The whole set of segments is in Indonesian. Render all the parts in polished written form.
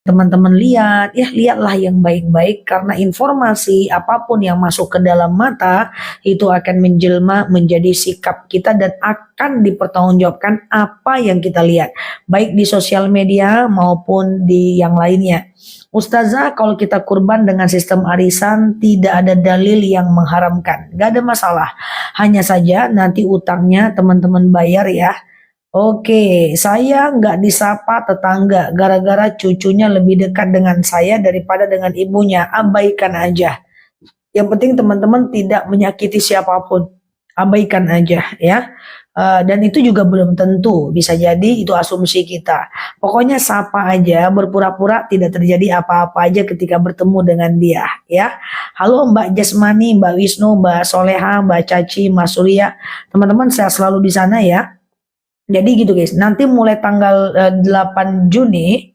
teman-teman lihat, ya lihatlah yang baik-baik, karena informasi apapun yang masuk ke dalam mata itu akan menjelma menjadi sikap kita dan akan dipertanggungjawabkan apa yang kita lihat, baik di sosial media maupun di yang lainnya. Ustazah, kalau kita kurban dengan sistem arisan tidak ada dalil yang mengharamkan, gak ada masalah. Hanya saja nanti utangnya teman-teman bayar ya. Oke, saya nggak disapa tetangga gara-gara cucunya lebih dekat dengan saya daripada dengan ibunya. Abaikan aja. Yang penting teman-teman tidak menyakiti siapapun. Abaikan aja ya. Dan itu juga belum tentu, bisa jadi itu asumsi kita. Pokoknya sapa aja, berpura-pura tidak terjadi apa-apa aja ketika bertemu dengan dia ya. Halo Mbak Jasmani, Mbak Wisnu, Mbak Soleha, Mbak Caci, Mas Surya. Teman-teman saya selalu di sana ya. Jadi gitu guys, nanti mulai tanggal 8 Juni,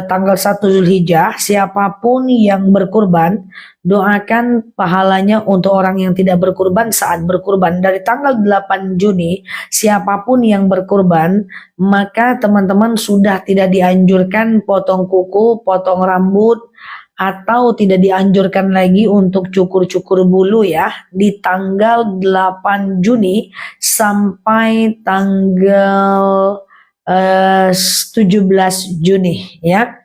tanggal 1 Zulhijjah, siapapun yang berkurban, doakan pahalanya untuk orang yang tidak berkurban saat berkurban. Dari tanggal 8 Juni, siapapun yang berkurban, maka teman-teman sudah tidak dianjurkan potong kuku, potong rambut, atau tidak dianjurkan lagi untuk cukur-cukur bulu ya, di tanggal 8 Juni sampai tanggal 17 Juni ya.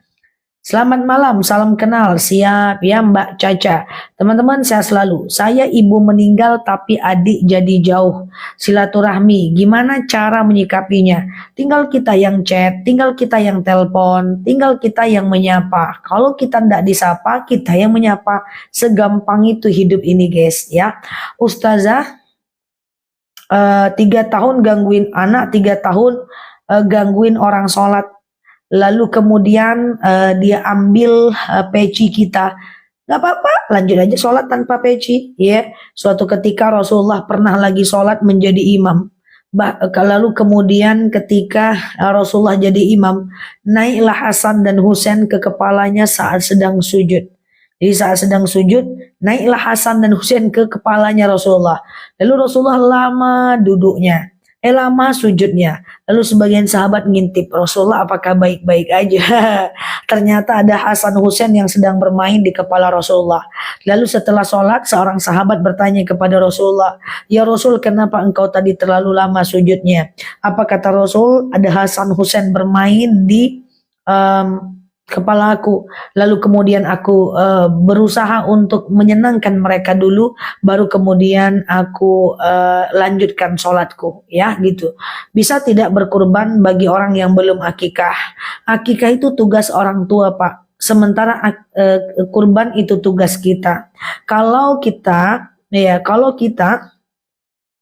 Selamat malam, salam kenal, siap ya Mbak Caca. Teman-teman saya selalu, saya ibu meninggal tapi adik jadi jauh. Silaturahmi, gimana cara menyikapinya? Tinggal kita yang chat, tinggal kita yang telepon, tinggal kita yang menyapa. Kalau kita tidak disapa, kita yang menyapa. Segampang itu hidup ini guys ya. Ustazah, 3 tahun gangguin anak, 3 tahun gangguin orang sholat. Lalu kemudian dia ambil peci kita, nggak apa-apa, lanjut aja sholat tanpa peci ya. Suatu ketika Rasulullah pernah lagi sholat menjadi imam, lalu kemudian ketika Rasulullah jadi imam, naiklah Hasan dan Husain ke kepalanya saat sedang sujud. Jadi saat sedang sujud, naiklah Hasan dan Husain ke kepalanya Rasulullah. Lalu Rasulullah lama duduknya, lama sujudnya. Lalu sebagian sahabat ngintip, Rasulullah apakah baik-baik aja? Ternyata ada Hasan Husain yang sedang bermain di kepala Rasulullah. Lalu setelah sholat, seorang sahabat bertanya kepada Rasulullah, ya Rasul, kenapa engkau tadi terlalu lama sujudnya? Apa kata Rasul? Ada Hasan Husain bermain di kepala aku, lalu kemudian aku berusaha untuk menyenangkan mereka dulu, baru kemudian aku lanjutkan sholatku ya gitu. Bisa tidak berkurban bagi orang yang belum akikah? Akikah itu tugas orang tua Pak, sementara kurban itu tugas kita.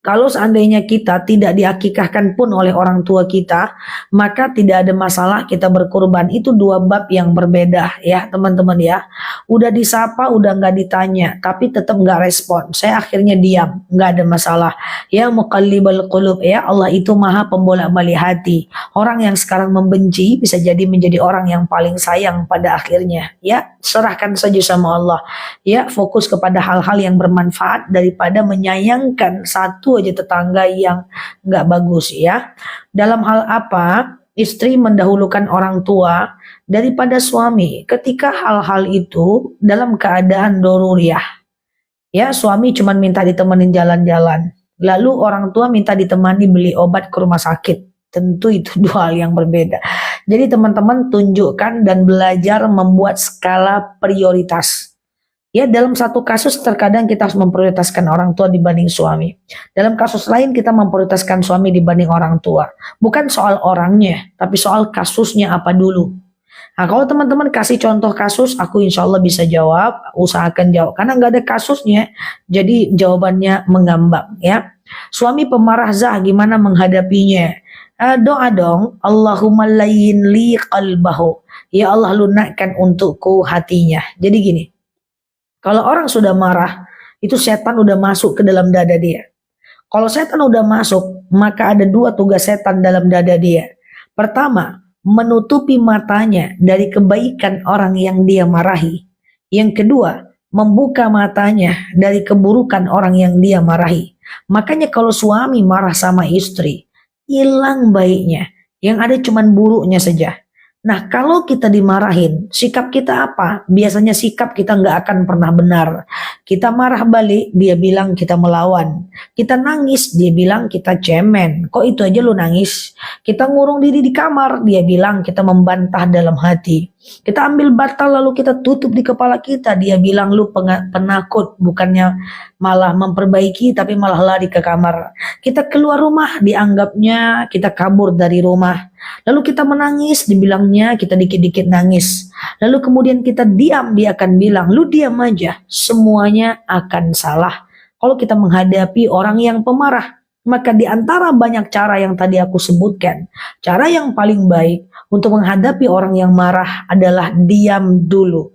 Kalau seandainya kita tidak diakikahkan pun oleh orang tua kita, maka tidak ada masalah kita berkurban. Itu dua bab yang berbeda ya teman-teman ya. Udah disapa, udah nggak ditanya, tapi tetap nggak respon. Saya akhirnya diam, nggak ada masalah. Ya muqallibal qulub, ya Allah itu maha pembolak-balik hati. Orang yang sekarang membenci bisa jadi menjadi orang yang paling sayang pada akhirnya. Ya serahkan saja sama Allah. Ya fokus kepada hal-hal yang bermanfaat daripada menyayangkan satu aja tetangga yang nggak bagus ya. Dalam hal apa istri mendahulukan orang tua daripada suami ketika hal-hal itu dalam keadaan doruriyah? Ya suami cuma minta ditemenin jalan-jalan, lalu orang tua minta ditemani beli obat ke rumah sakit. Tentu itu dua hal yang berbeda. Jadi teman-teman tunjukkan dan belajar membuat skala prioritas. Ya dalam satu kasus terkadang kita harus memprioritaskan orang tua dibanding suami. Dalam kasus lain kita memprioritaskan suami dibanding orang tua. Bukan soal orangnya, tapi soal kasusnya apa dulu. Nah kalau teman-teman kasih contoh kasus, aku insya Allah bisa jawab, usahakan jawab. Karena nggak ada kasusnya, jadi jawabannya mengambang ya. Suami pemarah Zah, gimana menghadapinya? Doa dong, Allahumma layyin li qalbahu. Ya Allah lunakkan untukku hatinya. Jadi gini. Kalau orang sudah marah, itu setan udah masuk ke dalam dada dia. Kalau setan udah masuk, maka ada dua tugas setan dalam dada dia. Pertama, menutupi matanya dari kebaikan orang yang dia marahi. Yang kedua, membuka matanya dari keburukan orang yang dia marahi. Makanya kalau suami marah sama istri, hilang baiknya. Yang ada cuma buruknya saja. Nah, kalau kita dimarahin, sikap kita apa? Biasanya sikap kita nggak akan pernah benar. Kita marah balik, dia bilang kita melawan. Kita nangis, dia bilang kita cemen. Kok itu aja lu nangis? Kita ngurung diri di kamar, dia bilang kita membantah dalam hati. Kita ambil bantal lalu kita tutup di kepala kita, dia bilang lu penakut, bukannya malah memperbaiki tapi malah lari ke kamar. Kita keluar rumah, dianggapnya kita kabur dari rumah. Lalu kita menangis, dibilangnya kita dikit-dikit nangis. Lalu kemudian kita diam, dia akan bilang, lu diam aja, semuanya akan salah. Kalau kita menghadapi orang yang pemarah, maka di antara banyak cara yang tadi aku sebutkan, cara yang paling baik untuk menghadapi orang yang marah adalah diam dulu.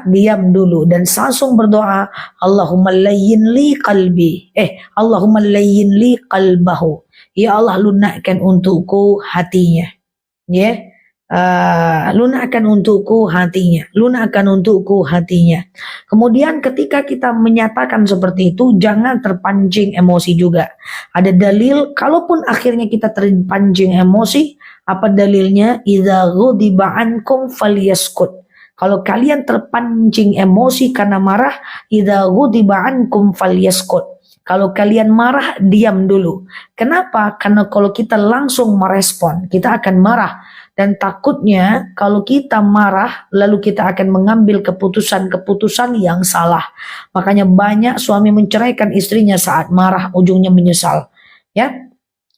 Diam dulu dan langsung berdoa, Allahumma layyin li qalbi. Allahumma layyin li qalbahu. Ya Allah, lunakkan untukku hatinya. Ya. Lunakkan untukku hatinya. Lunakkan untukku hatinya. Kemudian ketika kita menyatakan seperti itu, jangan terpancing emosi juga. Ada dalil, kalaupun akhirnya kita terpancing emosi, apa dalilnya? Idza ghadiba ankum falyaskut. Kalau kalian terpancing emosi karena marah, idza ghadiba ankum falyaskut. Kalau kalian marah, diam dulu. Kenapa? Karena kalau kita langsung merespon, kita akan marah. Dan takutnya kalau kita marah, lalu kita akan mengambil keputusan-keputusan yang salah. Makanya banyak suami menceraikan istrinya saat marah, ujungnya menyesal. Ya,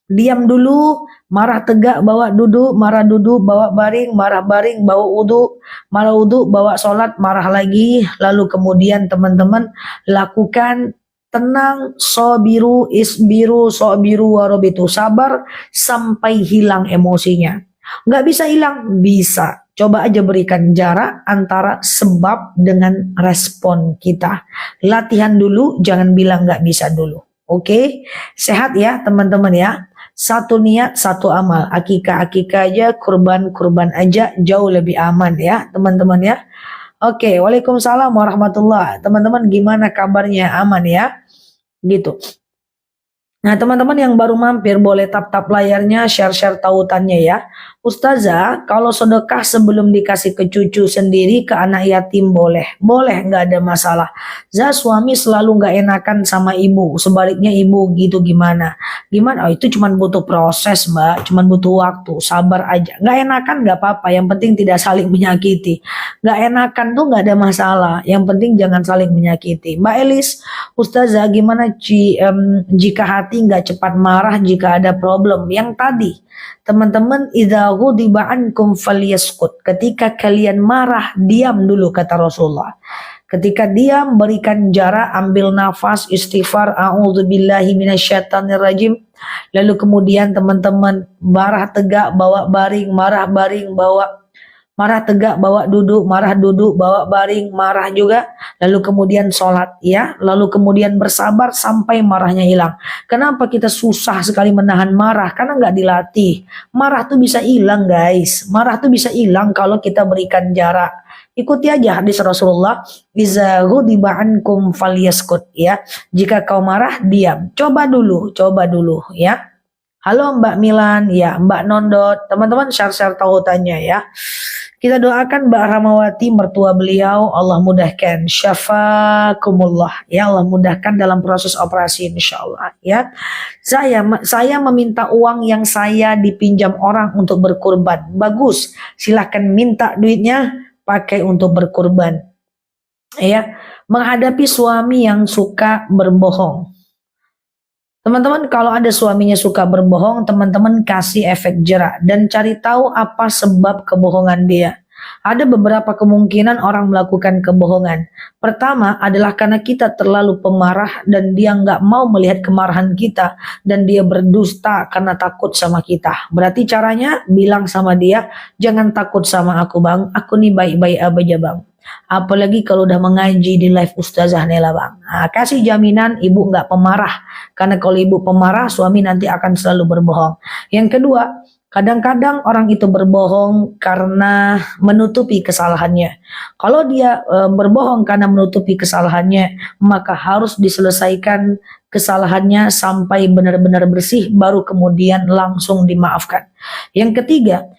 diam dulu, marah tegak, bawa duduk, marah duduk, bawa baring, marah baring, bawa uduk, marah uduk, bawa sholat, marah lagi. Lalu kemudian teman-teman lakukan tenang, sobiru, isbiru, sobiru, warobitu, sabar sampai hilang emosinya. Nggak bisa hilang? Bisa. Coba aja berikan jarak antara sebab dengan respon kita. Latihan dulu, jangan bilang nggak bisa dulu. Oke? Sehat ya teman-teman ya. Satu niat, satu amal. Akikah-akikah aja, kurban-kurban aja, jauh lebih aman ya teman-teman ya. Oke, waalaikumsalam warahmatullah. Teman-teman gimana kabarnya? Aman ya? Gitu. Nah teman-teman yang baru mampir boleh tap-tap layarnya, share-share tautannya ya. Ustazah, kalau sedekah sebelum dikasih ke cucu sendiri, ke anak yatim boleh? Boleh, nggak ada masalah. Suami selalu nggak enakan sama ibu, sebaliknya ibu gitu gimana? Gimana? Oh, itu cuma butuh proses mbak, cuma butuh waktu, sabar aja. Nggak enakan nggak apa-apa, yang penting tidak saling menyakiti. Nggak enakan tuh nggak ada masalah, yang penting jangan saling menyakiti. Mbak Elis, Ustazah gimana jika hati nggak cepat marah jika ada problem? Yang tadi teman-teman, idza ghadiba ankum falyaskut. Ketika kalian marah, diam dulu kata Rasulullah. Ketika diam, berikan jarak, ambil nafas, istighfar, a'udzubillahi minasyaitonirrajim. Lalu kemudian teman-teman marah tegak, bawa baring, marah baring, bawa marah tegak, bawa duduk, marah duduk, bawa baring, marah juga. Lalu kemudian sholat ya. Lalu kemudian bersabar sampai marahnya hilang. Kenapa kita susah sekali menahan marah? Karena nggak dilatih. Marah tuh bisa hilang guys. Marah tuh bisa hilang kalau kita berikan jarak. Ikuti aja hadis Rasulullah. Iza ghadiba ankum falyaskut ya. Jika kau marah, diam. Coba dulu ya. Halo Mbak Milan, ya Mbak Nondot, teman-teman share-share tautannya ya. Kita doakan Mbak Ramawati, mertua beliau, Allah mudahkan, syafakumullah, ya Allah mudahkan dalam proses operasi insyaallah ya. Saya meminta uang yang saya dipinjam orang untuk berkurban. Bagus, silahkan minta duitnya, pakai untuk berkurban. Ya, menghadapi suami yang suka berbohong. Teman-teman kalau ada suaminya suka berbohong, teman-teman kasih efek jerak dan cari tahu apa sebab kebohongan dia. Ada beberapa kemungkinan orang melakukan kebohongan. Pertama adalah karena kita terlalu pemarah dan dia nggak mau melihat kemarahan kita dan dia berdusta karena takut sama kita. Berarti caranya bilang sama dia, jangan takut sama aku bang, aku nih baik-baik aja bang. Apalagi kalau udah mengaji di live Ustazah Nela bang. Nah, kasih jaminan ibu nggak pemarah. Karena kalau ibu pemarah, suami nanti akan selalu berbohong. Yang kedua, kadang-kadang orang itu berbohong karena menutupi kesalahannya. Kalau dia berbohong karena menutupi kesalahannya, maka harus diselesaikan kesalahannya sampai benar-benar bersih, baru kemudian langsung dimaafkan. Yang ketiga,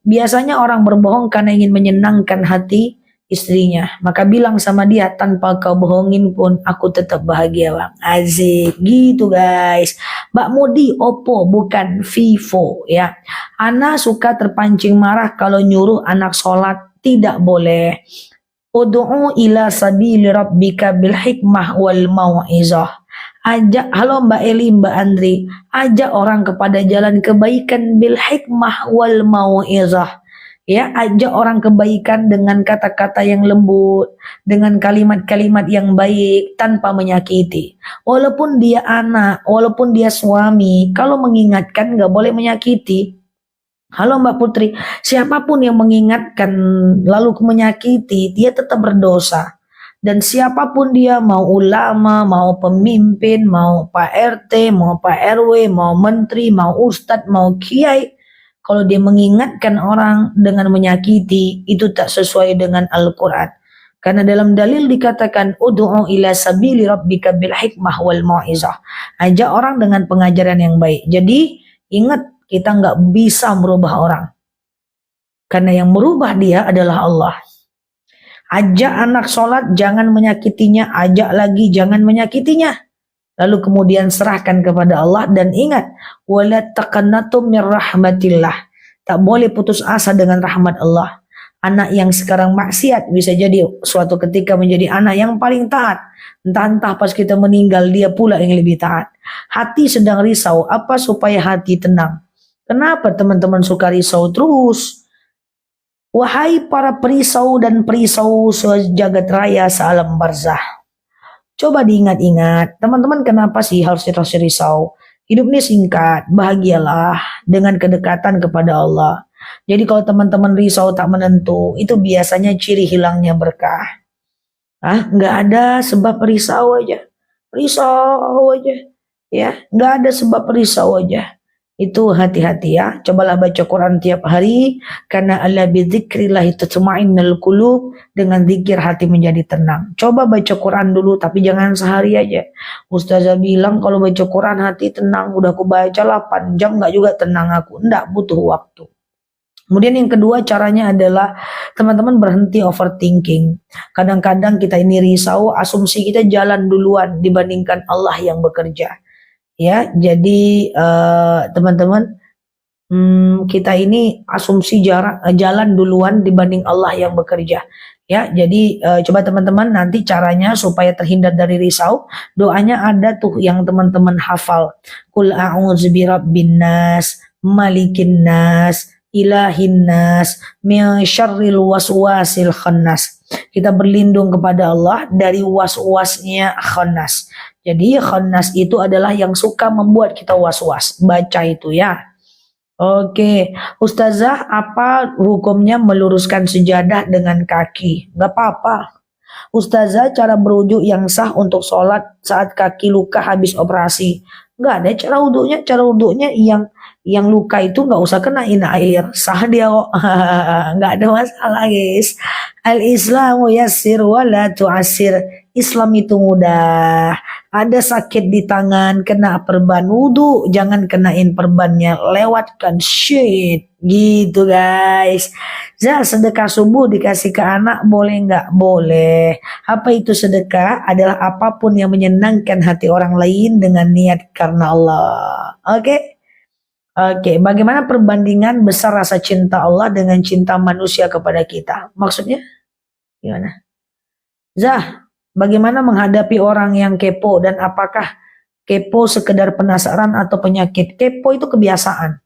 Biasanya orang berbohong karena ingin menyenangkan hati istrinya. Maka bilang sama dia, tanpa kau bohongin pun aku tetap bahagia bang. Asik gitu guys. Mbak Mudi Oppo bukan Vivo ya. Ana suka terpancing marah kalau nyuruh anak sholat, tidak boleh. Ud'u ila sabili rabbika bil hikmah wal mau'izah. Halo Mbak Eli, Mbak Andri, ajak orang kepada jalan kebaikan bil hikmah wal mau'izah. Ya, ajak orang kebaikan dengan kata-kata yang lembut, dengan kalimat-kalimat yang baik tanpa menyakiti. Walaupun dia anak, walaupun dia suami, kalau mengingatkan nggak boleh menyakiti. Halo Mbak Putri, siapapun yang mengingatkan lalu menyakiti, dia tetap berdosa. Dan siapapun dia, mau ulama, mau pemimpin, mau Pak RT, mau Pak RW, mau menteri, mau ustadz, mau kiai, kalau dia mengingatkan orang dengan menyakiti, itu tak sesuai dengan Al-Quran. Karena dalam dalil dikatakan, Udu'u ila sabili rabbika bil hikmah wal mau'izah. Ajak orang dengan pengajaran yang baik. Jadi, ingat, kita nggak bisa merubah orang. Karena yang merubah dia adalah Allah. Ajak anak sholat, jangan menyakitinya. Ajak lagi, jangan menyakitinya. Lalu kemudian serahkan kepada Allah. Dan ingat, wala taqannatu mir rahmatillah. Tak boleh putus asa dengan rahmat Allah. Anak yang sekarang maksiat bisa jadi suatu ketika menjadi anak yang paling taat. Entah-entah pas kita meninggal, dia pula yang lebih taat. Hati sedang risau, apa supaya hati tenang? Kenapa teman-teman suka risau terus? Wahai para perisau dan perisau sejagat raya sealam barzah. Coba diingat-ingat, teman-teman kenapa sih harus risau? Hidup ini singkat, bahagialah dengan kedekatan kepada Allah. Jadi kalau teman-teman risau tak menentu, itu biasanya ciri hilangnya berkah. Nggak ada sebab risau aja. Risau aja. Ya, nggak ada sebab risau aja. Itu hati-hati ya. Cobalah baca Quran tiap hari. Karena ala bidzikrillahi tatma'innul qulub. Dengan zikir hati menjadi tenang. Coba baca Quran dulu tapi jangan sehari aja. Ustazah bilang kalau baca Quran hati tenang. Udah aku baca 8 jam nggak juga tenang aku. Nggak, butuh waktu. Kemudian yang kedua caranya adalah teman-teman berhenti overthinking. Kadang-kadang kita ini risau, asumsi kita jalan duluan dibandingkan Allah yang bekerja. Ya, jadi teman-teman, kita ini asumsi jalan duluan dibanding Allah yang bekerja. Ya, jadi coba teman-teman nanti caranya supaya terhindar dari risau, doanya ada tuh yang teman-teman hafal. Qul a'udzu birabbin nas, malikin nas, ilahin nas, min syarril waswasil khannas. Kita berlindung kepada Allah dari was-wasnya khannas. Jadi khannas itu adalah yang suka membuat kita was-was. Baca itu ya. Oke, Ustazah, apa hukumnya meluruskan sejadah dengan kaki? Gak apa-apa. Ustazah, cara berujuk yang sah untuk sholat saat kaki luka habis operasi. Gak ada cara wudhunya. Cara wudhunya yang luka itu gak usah kenain air. Sah dia kok. Gak ada masalah guys. Al-Islamu yassir wala tu'assir. Islam itu mudah. Ada sakit di tangan, kena perban wudhu, jangan kenain perbannya, lewatkan shit, gitu guys. Sedekah subuh dikasih ke anak boleh nggak? Boleh. Apa itu sedekah? Adalah apapun yang menyenangkan hati orang lain dengan niat karena Allah. Oke? Oke, bagaimana perbandingan besar rasa cinta Allah dengan cinta manusia kepada kita? Maksudnya gimana? Bagaimana menghadapi orang yang kepo dan apakah kepo sekedar penasaran atau penyakit? Kepo itu kebiasaan.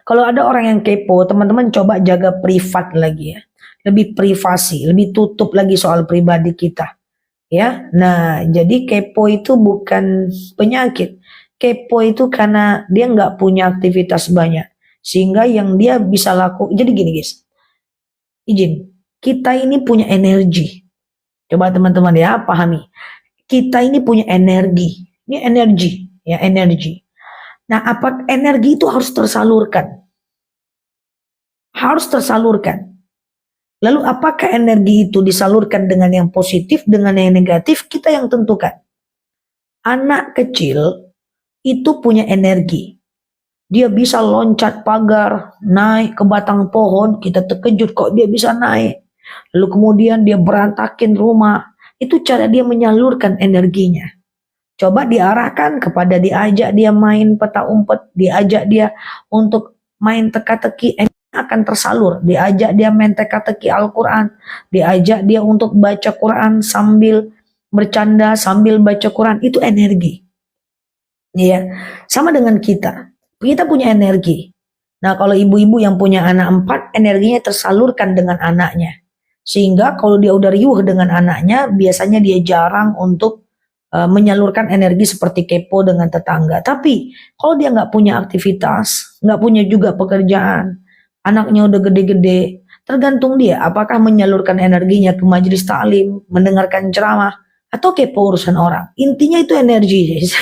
Kalau ada orang yang kepo, teman-teman coba jaga privat lagi ya. Lebih privasi, lebih tutup lagi soal pribadi kita. Ya. Nah, jadi kepo itu bukan penyakit. Kepo itu karena dia nggak punya aktivitas banyak. Sehingga yang dia bisa lakukan. Jadi gini guys. Izin. Kita ini punya energi. Coba teman-teman ya pahami. Kita ini punya energi. Ini energi, ya energi. Nah, apa energi itu harus tersalurkan? Harus tersalurkan. Lalu apakah energi itu disalurkan dengan yang positif, dengan yang negatif? Kita yang tentukan. Anak kecil itu punya energi. Dia bisa loncat pagar, naik ke batang pohon, kita terkejut kok dia bisa naik. Lalu kemudian dia berantakin rumah. Itu cara dia menyalurkan energinya. Coba diarahkan kepada diajak dia main peta umpet, diajak dia untuk main teka-teki, akan tersalur. Diajak dia main teka-teki Al-Quran, diajak dia untuk baca Quran sambil bercanda, sambil baca Quran, itu energi. Ya, sama dengan kita. Kita punya energi. Nah, kalau ibu-ibu yang punya anak 4, energinya tersalurkan dengan anaknya. Sehingga kalau dia udah riuh dengan anaknya, biasanya dia jarang untuk menyalurkan energi seperti kepo dengan tetangga. Tapi kalau dia nggak punya aktivitas, nggak punya juga pekerjaan, anaknya udah gede-gede, tergantung dia apakah menyalurkan energinya ke majelis taklim, mendengarkan ceramah, atau kepo urusan orang. Intinya itu energi, guys.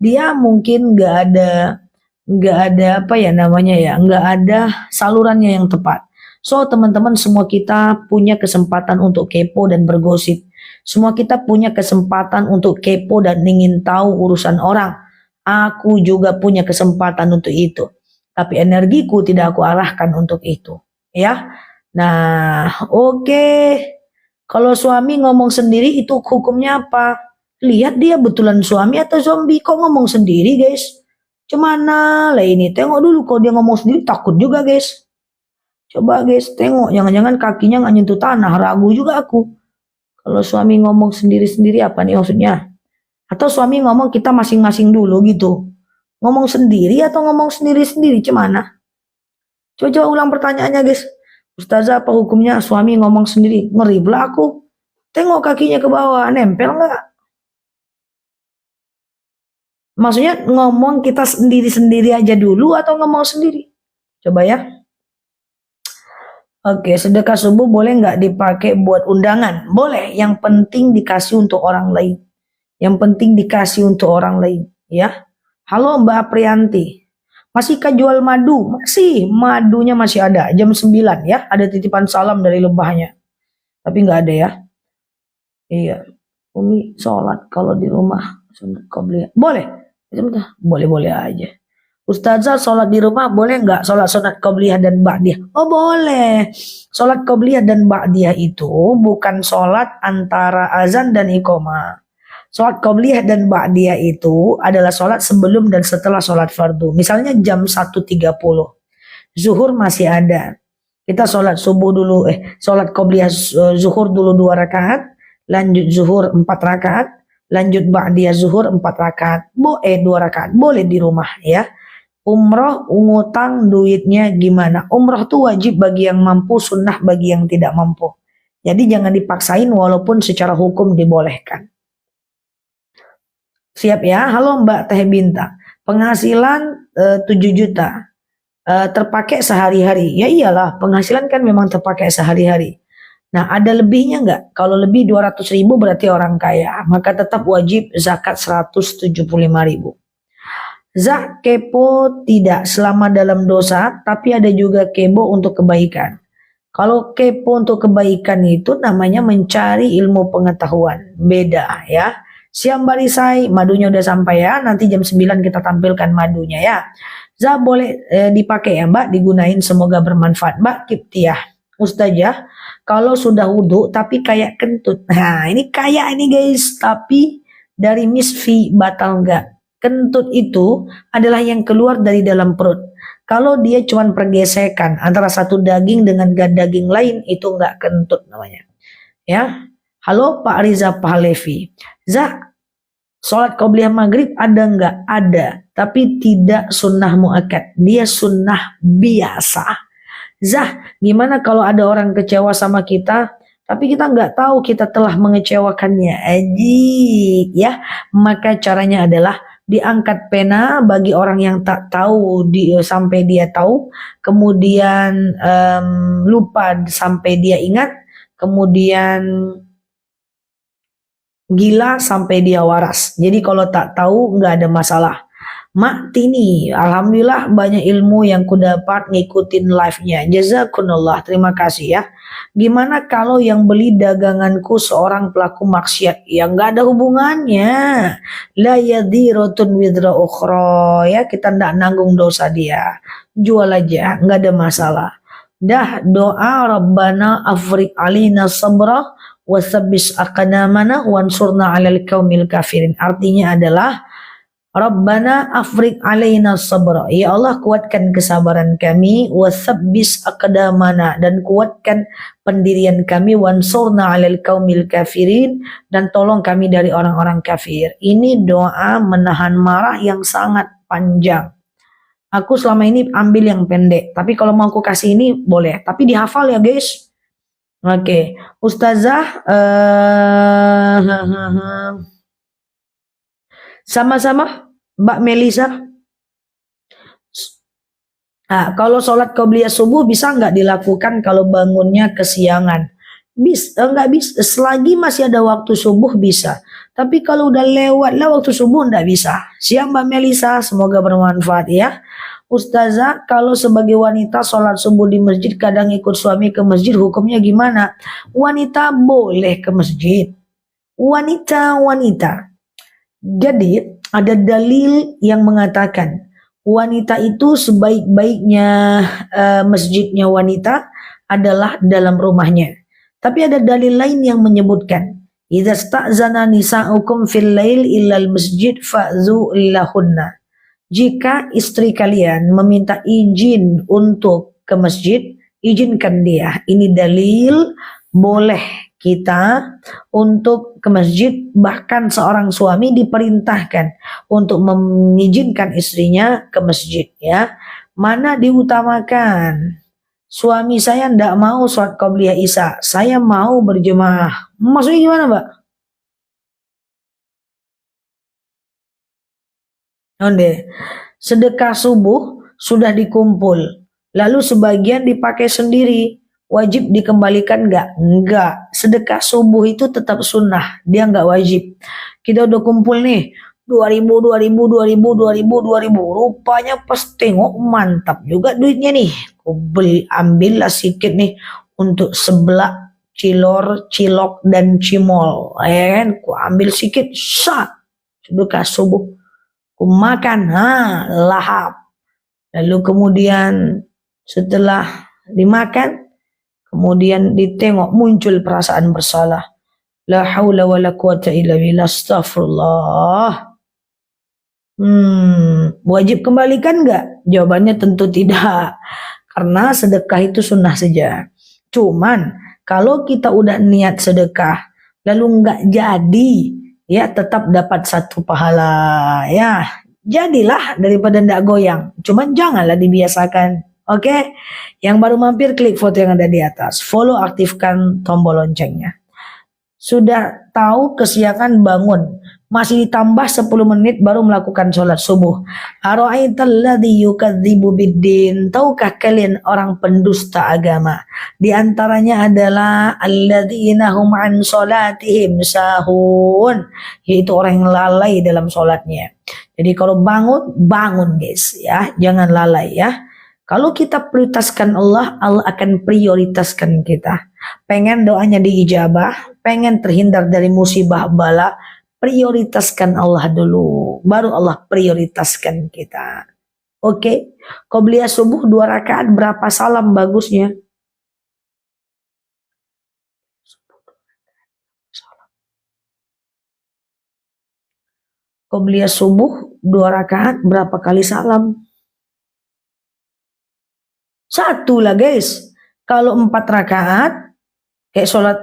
Dia mungkin nggak ada apa ya namanya ya, nggak ada salurannya yang tepat. So teman-teman, semua kita punya kesempatan untuk kepo dan bergosip. Semua kita punya kesempatan untuk kepo dan ingin tahu urusan orang. Aku juga punya kesempatan untuk itu. Tapi energiku tidak aku arahkan untuk itu. Ya. Nah, oke. Kalau suami ngomong sendiri itu hukumnya apa? Lihat dia betulan suami atau zombie. Kok ngomong sendiri, guys? Cemana lah ini? Tengok dulu, kalau dia ngomong sendiri takut juga, guys. Coba guys, tengok. Jangan-jangan kakinya nggak nyentuh tanah. Ragu juga aku. Kalau suami ngomong sendiri-sendiri apa nih maksudnya? Atau suami ngomong kita masing-masing dulu gitu. Ngomong sendiri atau ngomong sendiri-sendiri? Cemana? Coba ulang pertanyaannya, guys. Ustazah, apa hukumnya suami ngomong sendiri? Ngeri pula aku. Tengok kakinya ke bawah, nempel nggak? Maksudnya ngomong kita sendiri-sendiri aja dulu atau ngomong sendiri? Coba ya. Oke, sedekah subuh boleh nggak dipakai buat undangan? Boleh, yang penting dikasih untuk orang lain. Yang penting dikasih untuk orang lain, ya. Halo Mbak Aprianti. Masihkah jual madu? Masih, madunya masih ada. Jam 9 ya, ada titipan salam dari lebahnya. Tapi nggak ada ya. Iya. Umi sholat kalau di rumah sunat qobliyah. Boleh. Boleh-boleh aja. Ustazah sholat di rumah boleh nggak sholat sunat qobliyah dan ba'diyah? Oh boleh. Sholat qobliyah dan ba'diyah itu bukan sholat antara azan dan iqomah. Sholat qobliyah dan ba'diyah itu adalah sholat sebelum dan setelah sholat fardu. Misalnya jam 1.30. Zuhur masih ada. Kita sholat subuh dulu, sholat qobliyah zuhur dulu 2 rakaat. Lanjut zuhur 4 rakaat. Lanjut ba'diyah zuhur 4 rakaat. 2 rakaat. Boleh di rumah ya. Umroh ngutang duitnya gimana? Umroh tuh wajib bagi yang mampu, sunnah bagi yang tidak mampu. Jadi jangan dipaksain walaupun secara hukum dibolehkan. Siap ya? Halo Mbak Teh Bintang. Penghasilan 7 juta. Terpakai sehari-hari. Ya iyalah, penghasilan kan memang terpakai sehari-hari. Nah, ada lebihnya nggak? Kalau lebih 200 ribu berarti orang kaya. Maka tetap wajib zakat 175 ribu. Zak kepo tidak selama dalam dosa, tapi ada juga kepo untuk kebaikan. Kalau kepo untuk kebaikan itu namanya mencari ilmu pengetahuan. Beda ya. Siap Mbak Risai, madunya udah sampai ya. Nanti jam 9 kita tampilkan madunya ya. Zak boleh dipakai ya Mbak, digunain, semoga bermanfaat. Mbak Kiptiah, Ustazah, kalau sudah wudhu tapi kayak kentut. Nah ini kayak ini guys, tapi dari misfi batal enggak? Kentut itu adalah yang keluar dari dalam perut. Kalau dia cuma pergesekan antara satu daging dengan daging lain, itu enggak kentut namanya. Ya. Halo Pak Riza Pahlevi. Zak, sholat qobliyah maghrib ada enggak? Ada. Tapi tidak sunnah muakkad. Dia sunnah biasa. Zah, gimana kalau ada orang kecewa sama kita, tapi kita nggak tahu kita telah mengecewakannya? Ajik, ya. Maka caranya adalah diangkat pena bagi orang yang tak tahu sampai dia tahu, kemudian lupa sampai dia ingat, kemudian gila sampai dia waras. Jadi kalau tak tahu nggak ada masalah. Tini, alhamdulillah banyak ilmu yang ku dapat ngikutin live-nya. Jazakumullah, terima kasih ya. Gimana kalau yang beli daganganku seorang pelaku maksiat yang nggak ada hubungannya? La yadirotun widra ukhra, ya kita ndak nanggung dosa dia. Jual aja, nggak ada masalah. Dah doa Rabbana afrik alina sabra wasabbis aqdamana wansurna alal qaumil kafirin. Artinya adalah Rabbana afrik alaina sabra. Ya Allah, kuatkan kesabaran kami, wasabbis aqdamana, dan kuatkan pendirian kami, wansurna alal qaumil kafirin, dan tolong kami dari orang-orang kafir. Ini doa menahan marah yang sangat panjang. Aku selama ini ambil yang pendek, tapi kalau mau aku kasih ini boleh, tapi dihafal ya guys. Oke, Ustazah, sama-sama Mbak Melisa. Kalau sholat qobliyah subuh bisa nggak dilakukan kalau bangunnya kesiangan? Bisa, nggak bisa. Selagi masih ada waktu subuh bisa. Tapi kalau udah lewat lah waktu subuh nggak bisa. Siap Mbak Melisa, semoga bermanfaat ya. Ustazah, kalau sebagai wanita sholat subuh di masjid kadang ikut suami ke masjid, hukumnya gimana? Wanita boleh ke masjid. Wanita. Jadi ada dalil yang mengatakan wanita itu sebaik-baiknya masjidnya wanita adalah dalam rumahnya. Tapi ada dalil lain yang menyebutkan idza sta'zana nisa'ukum fil lail illal masjid fa'zu lahunna. Jika istri kalian meminta izin untuk ke masjid, izinkan dia. Ini dalil boleh kita untuk ke masjid, bahkan seorang suami diperintahkan untuk mengizinkan istrinya ke masjid ya. Mana diutamakan? Suami saya ndak mau sholat qobliyah isya, saya mau berjemaah. Maksudnya gimana, Mbak? Onde, sedekah subuh sudah dikumpul, lalu sebagian dipakai sendiri, wajib dikembalikan nggak? Nggak. Sedekah subuh itu tetap sunnah, dia nggak wajib. Kita udah kumpul nih, 2000, 2000, 2000, 2000, 2000. Rupanya pas tengok mantap juga duitnya nih. Aku beli, ambillah sedikit nih untuk sebelah cilok, dan cimol. Ya kan? Aku ambil sedikit, sedekah subuh. Aku makan, lahap. Lalu kemudian setelah dimakan, kemudian ditengok muncul perasaan bersalah. La haula wa la quwata illa billah, astagfirullah. Wajib kembalikan enggak? Jawabannya tentu tidak. Karena sedekah itu sunnah saja. Cuman kalau kita udah niat sedekah, lalu enggak jadi, ya tetap dapat satu pahala ya. Jadilah daripada ndak goyang. Cuman janganlah dibiasakan. Oke? Yang baru mampir klik foto yang ada di atas. Follow, aktifkan tombol loncengnya. Sudah tahu kesiangan bangun, masih ditambah 10 menit baru melakukan sholat subuh. Ara'aitalladzi yukadzibu biddin. Tahukah kalian orang pendusta agama? Di antaranya adalah alladzina hum an sholatihim sahun, yaitu orang yang lalai dalam sholatnya. Jadi kalau bangun guys ya, jangan lalai ya. Kalau kita prioritaskan Allah, Allah akan prioritaskan kita. Pengen doanya diijabah, pengen terhindar dari musibah bala, prioritaskan Allah dulu, baru Allah prioritaskan kita. Oke, qobliyah subuh 2 rakaat berapa salam bagusnya? Qobliyah subuh 2 rakaat berapa kali salam? 1 lah guys. Kalau 4 rakaat kayak sholat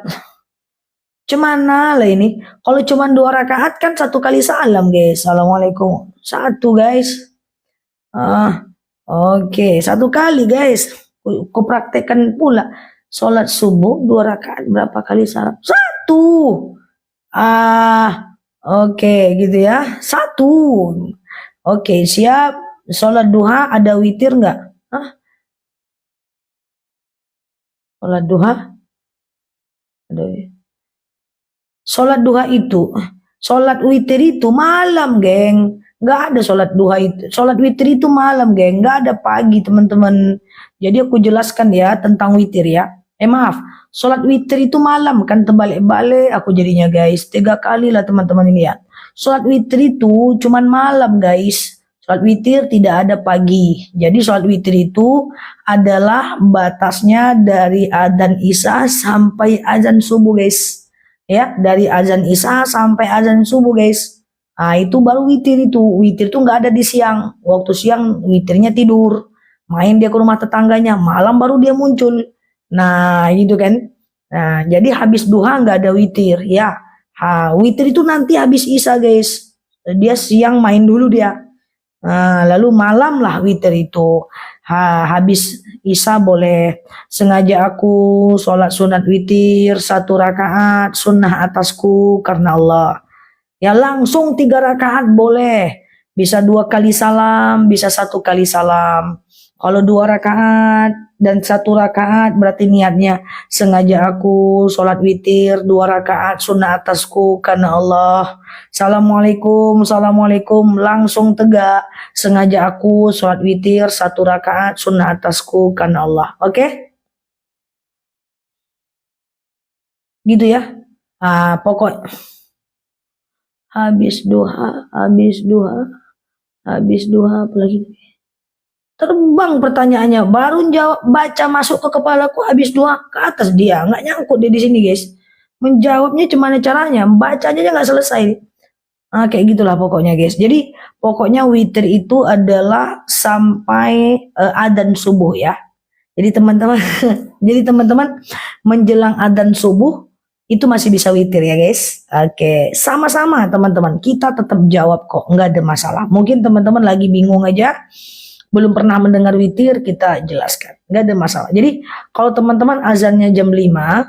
cemana lah ini. Kalau cuma 2 rakaat kan 1 kali salam guys. Assalamualaikum. 1 guys. Oke, 1 kali guys. Ku praktekkan pula. Sholat subuh 2 rakaat berapa kali salam? 1. Oke gitu ya. 1. Oke, siap. Sholat duha ada witir nggak? Sholat duha? Sholat duha itu, sholat witir itu malam geng. Nggak ada sholat duha itu. Sholat witir itu malam, geng. Nggak ada pagi, teman-teman. Jadi aku jelaskan ya tentang witir ya. Maaf, sholat witir itu malam. Kan terbalik-balik aku jadinya guys. 3 kali lah teman-teman ini ya. Sholat witir itu cuman malam guys. Sholat witir tidak ada pagi. Jadi sholat witir itu adalah batasnya dari azan isya sampai azan subuh guys. Ya, dari azan isya sampai azan subuh guys. Nah, itu baru witir itu. Witir itu nggak ada di siang. Waktu siang witirnya tidur. Main dia ke rumah tetangganya. Malam baru dia muncul. Nah, gitu kan. Nah, jadi habis duha nggak ada witir. Ya, witir itu nanti habis isya guys. Dia siang main dulu dia. Nah, lalu malam lah witir itu. Habis isya boleh sengaja aku sholat sunat witir 1 rakaat sunnah atasku karena Allah. Ya langsung 3 rakaat boleh. Bisa 2 kali salam, bisa 1 kali salam. Kalau 2 rakaat dan 1 rakaat berarti niatnya sengaja aku sholat witir 2 rakaat sunnah atasku karena Allah. Assalamualaikum, assalamualaikum, langsung tegak. Sengaja aku sholat witir 1 rakaat sunnah atasku karena Allah. Oke? Gitu ya. Pokok habis duha, apalagi terbang pertanyaannya, baru jawab baca masuk ke kepalaku habis duha ke atas dia, nggak nyangkut dia di sini guys. Menjawabnya gimana caranya, bacanya aja nggak selesai. Kayak gitulah pokoknya guys. Jadi pokoknya witir itu adalah sampai adzan subuh ya. Jadi teman-teman, jadi teman-teman menjelang adzan subuh itu masih bisa witir ya guys. Oke, sama-sama teman-teman. Kita tetap jawab kok, nggak ada masalah. Mungkin teman-teman lagi bingung aja, belum pernah mendengar witir, kita jelaskan. Nggak ada masalah. Jadi kalau teman-teman azannya jam 5,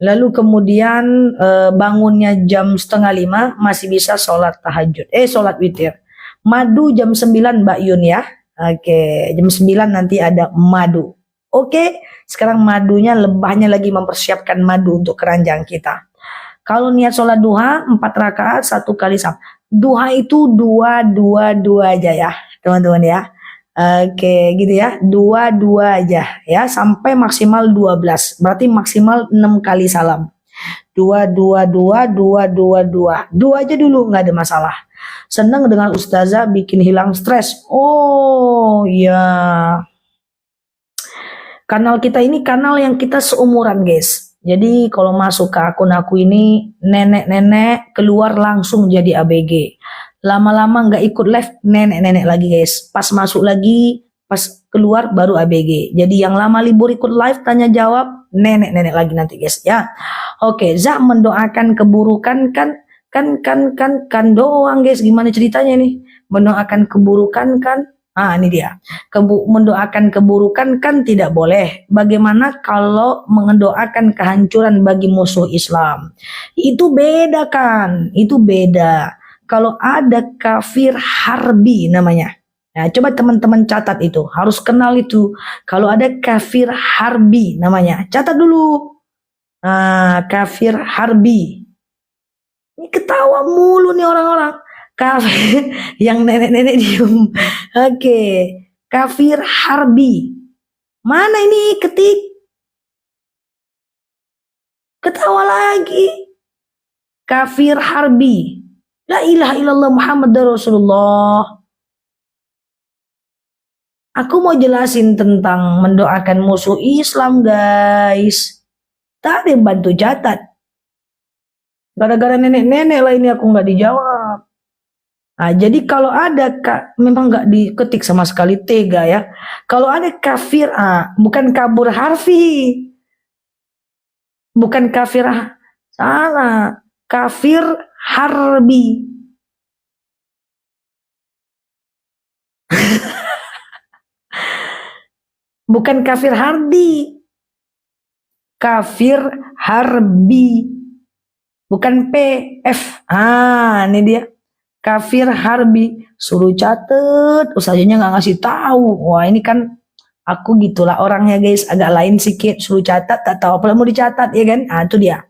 lalu kemudian bangunnya jam setengah 5, masih bisa sholat tahajud. Sholat witir. Madu jam 9 Mbak Yun ya. Oke, jam 9 nanti ada madu. Oke, sekarang madunya, lebahnya lagi mempersiapkan madu untuk keranjang kita. Kalau niat sholat duha 4 rakaat 1 kali salam. Duha itu 2 aja ya teman-teman ya. Oke, gitu ya. 2 aja ya, sampai maksimal 12. Berarti maksimal 6 kali salam. 2 aja dulu, nggak ada masalah. Senang dengan ustazah bikin hilang stres. Oh ya. Kanal kita ini kanal yang kita seumuran guys. Jadi kalau masuk ke akun aku ini, nenek-nenek keluar langsung jadi ABG. Lama-lama nggak ikut live, nenek-nenek lagi guys. Pas masuk lagi, pas keluar baru ABG. Jadi yang lama libur ikut live tanya jawab, nenek-nenek lagi nanti guys ya. Oke, Zak mendoakan keburukan kan doang guys. Gimana ceritanya nih? Mendoakan keburukan kan? Ini dia. Mendoakan keburukan kan tidak boleh. Bagaimana kalau mendoakan kehancuran bagi musuh Islam? Itu beda kan? Itu beda. Kalau ada kafir harbi namanya. Nah, coba teman-teman catat itu. Harus kenal itu. Kalau ada kafir harbi namanya. Catat dulu. Kafir harbi. Ini ketawa mulu nih orang-orang. Kafir, yang nenek-nenek diem. Oke, kafir harbi. Mana ini ketik? Ketawa lagi. Kafir harbi. La ilaha illallah Muhammad Rasulullah. Aku mau jelasin tentang mendoakan musuh Islam guys. Tadi bantu catat. Gara-gara nenek-nenek lah ini aku nggak dijawab. Jadi kalau ada memang nggak diketik sama sekali, tega ya. Kalau ada kafir, bukan kabur harfi, bukan kafir, salah, kafir harbi. Bukan kafir harbi, kafir harbi, bukan PF. Ini dia. Kafir harbi, suruh catet, usahanya nggak ngasih tahu. Wah ini kan aku gitulah orangnya guys, agak lain sedikit, suruh catat tak tahu apa mau dicatat ya kan. Itu dia.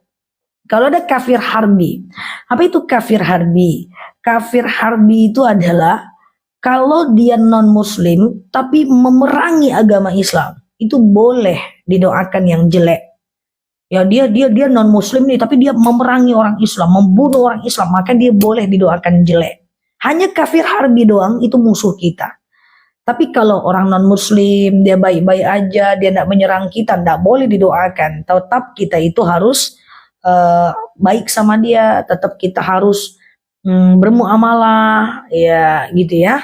Kalau ada kafir harbi, apa itu kafir harbi? kafir harbi itu adalah kalau dia non muslim tapi memerangi agama Islam, itu boleh didoakan yang jelek. Ya dia non muslim nih tapi dia memerangi orang Islam, membunuh orang Islam, maka dia boleh didoakan jelek. Hanya kafir harbi doang itu musuh kita. Tapi kalau orang non muslim dia baik-baik aja, dia tidak menyerang kita, tidak boleh didoakan. Tetap kita itu harus baik sama dia, tetap kita harus bermuamalah ya gitu ya.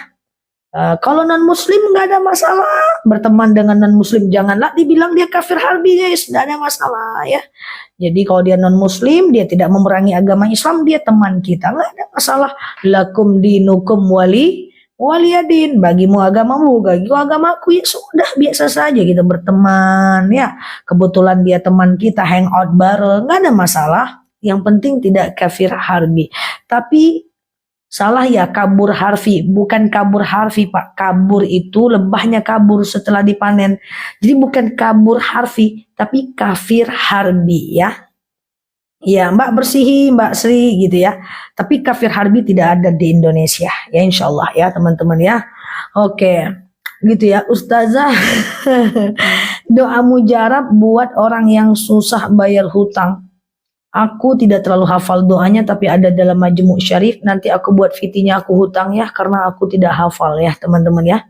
Kalau non muslim nggak ada masalah, berteman dengan non muslim janganlah dibilang dia kafir harbi guys, nggak ada masalah ya. Jadi kalau dia non muslim, dia tidak memerangi agama Islam, dia teman kita, nggak ada masalah. Lakum dinukum waliyadin, bagimu agamamu, bagiku agamaku, ya sudah biasa saja kita berteman ya. Kebetulan dia teman kita, hangout bareng, nggak ada masalah. Yang penting tidak kafir harbi. Tapi salah ya, kabur harfi, bukan kabur harfi Pak. Kabur itu lebahnya kabur setelah dipanen. Jadi bukan kabur harfi, tapi kafir harbi ya. Ya Mbak bersihi, Mbak Sri gitu ya. Tapi kafir harbi tidak ada di Indonesia ya, insya Allah ya teman-teman ya. Oke, gitu ya Ustazah. Doa mujarab buat orang yang susah bayar hutang. Aku tidak terlalu hafal doanya tapi ada dalam Majmu' Syarif. Nanti aku buat VT-nya aku hutang ya, karena aku tidak hafal ya teman-teman ya.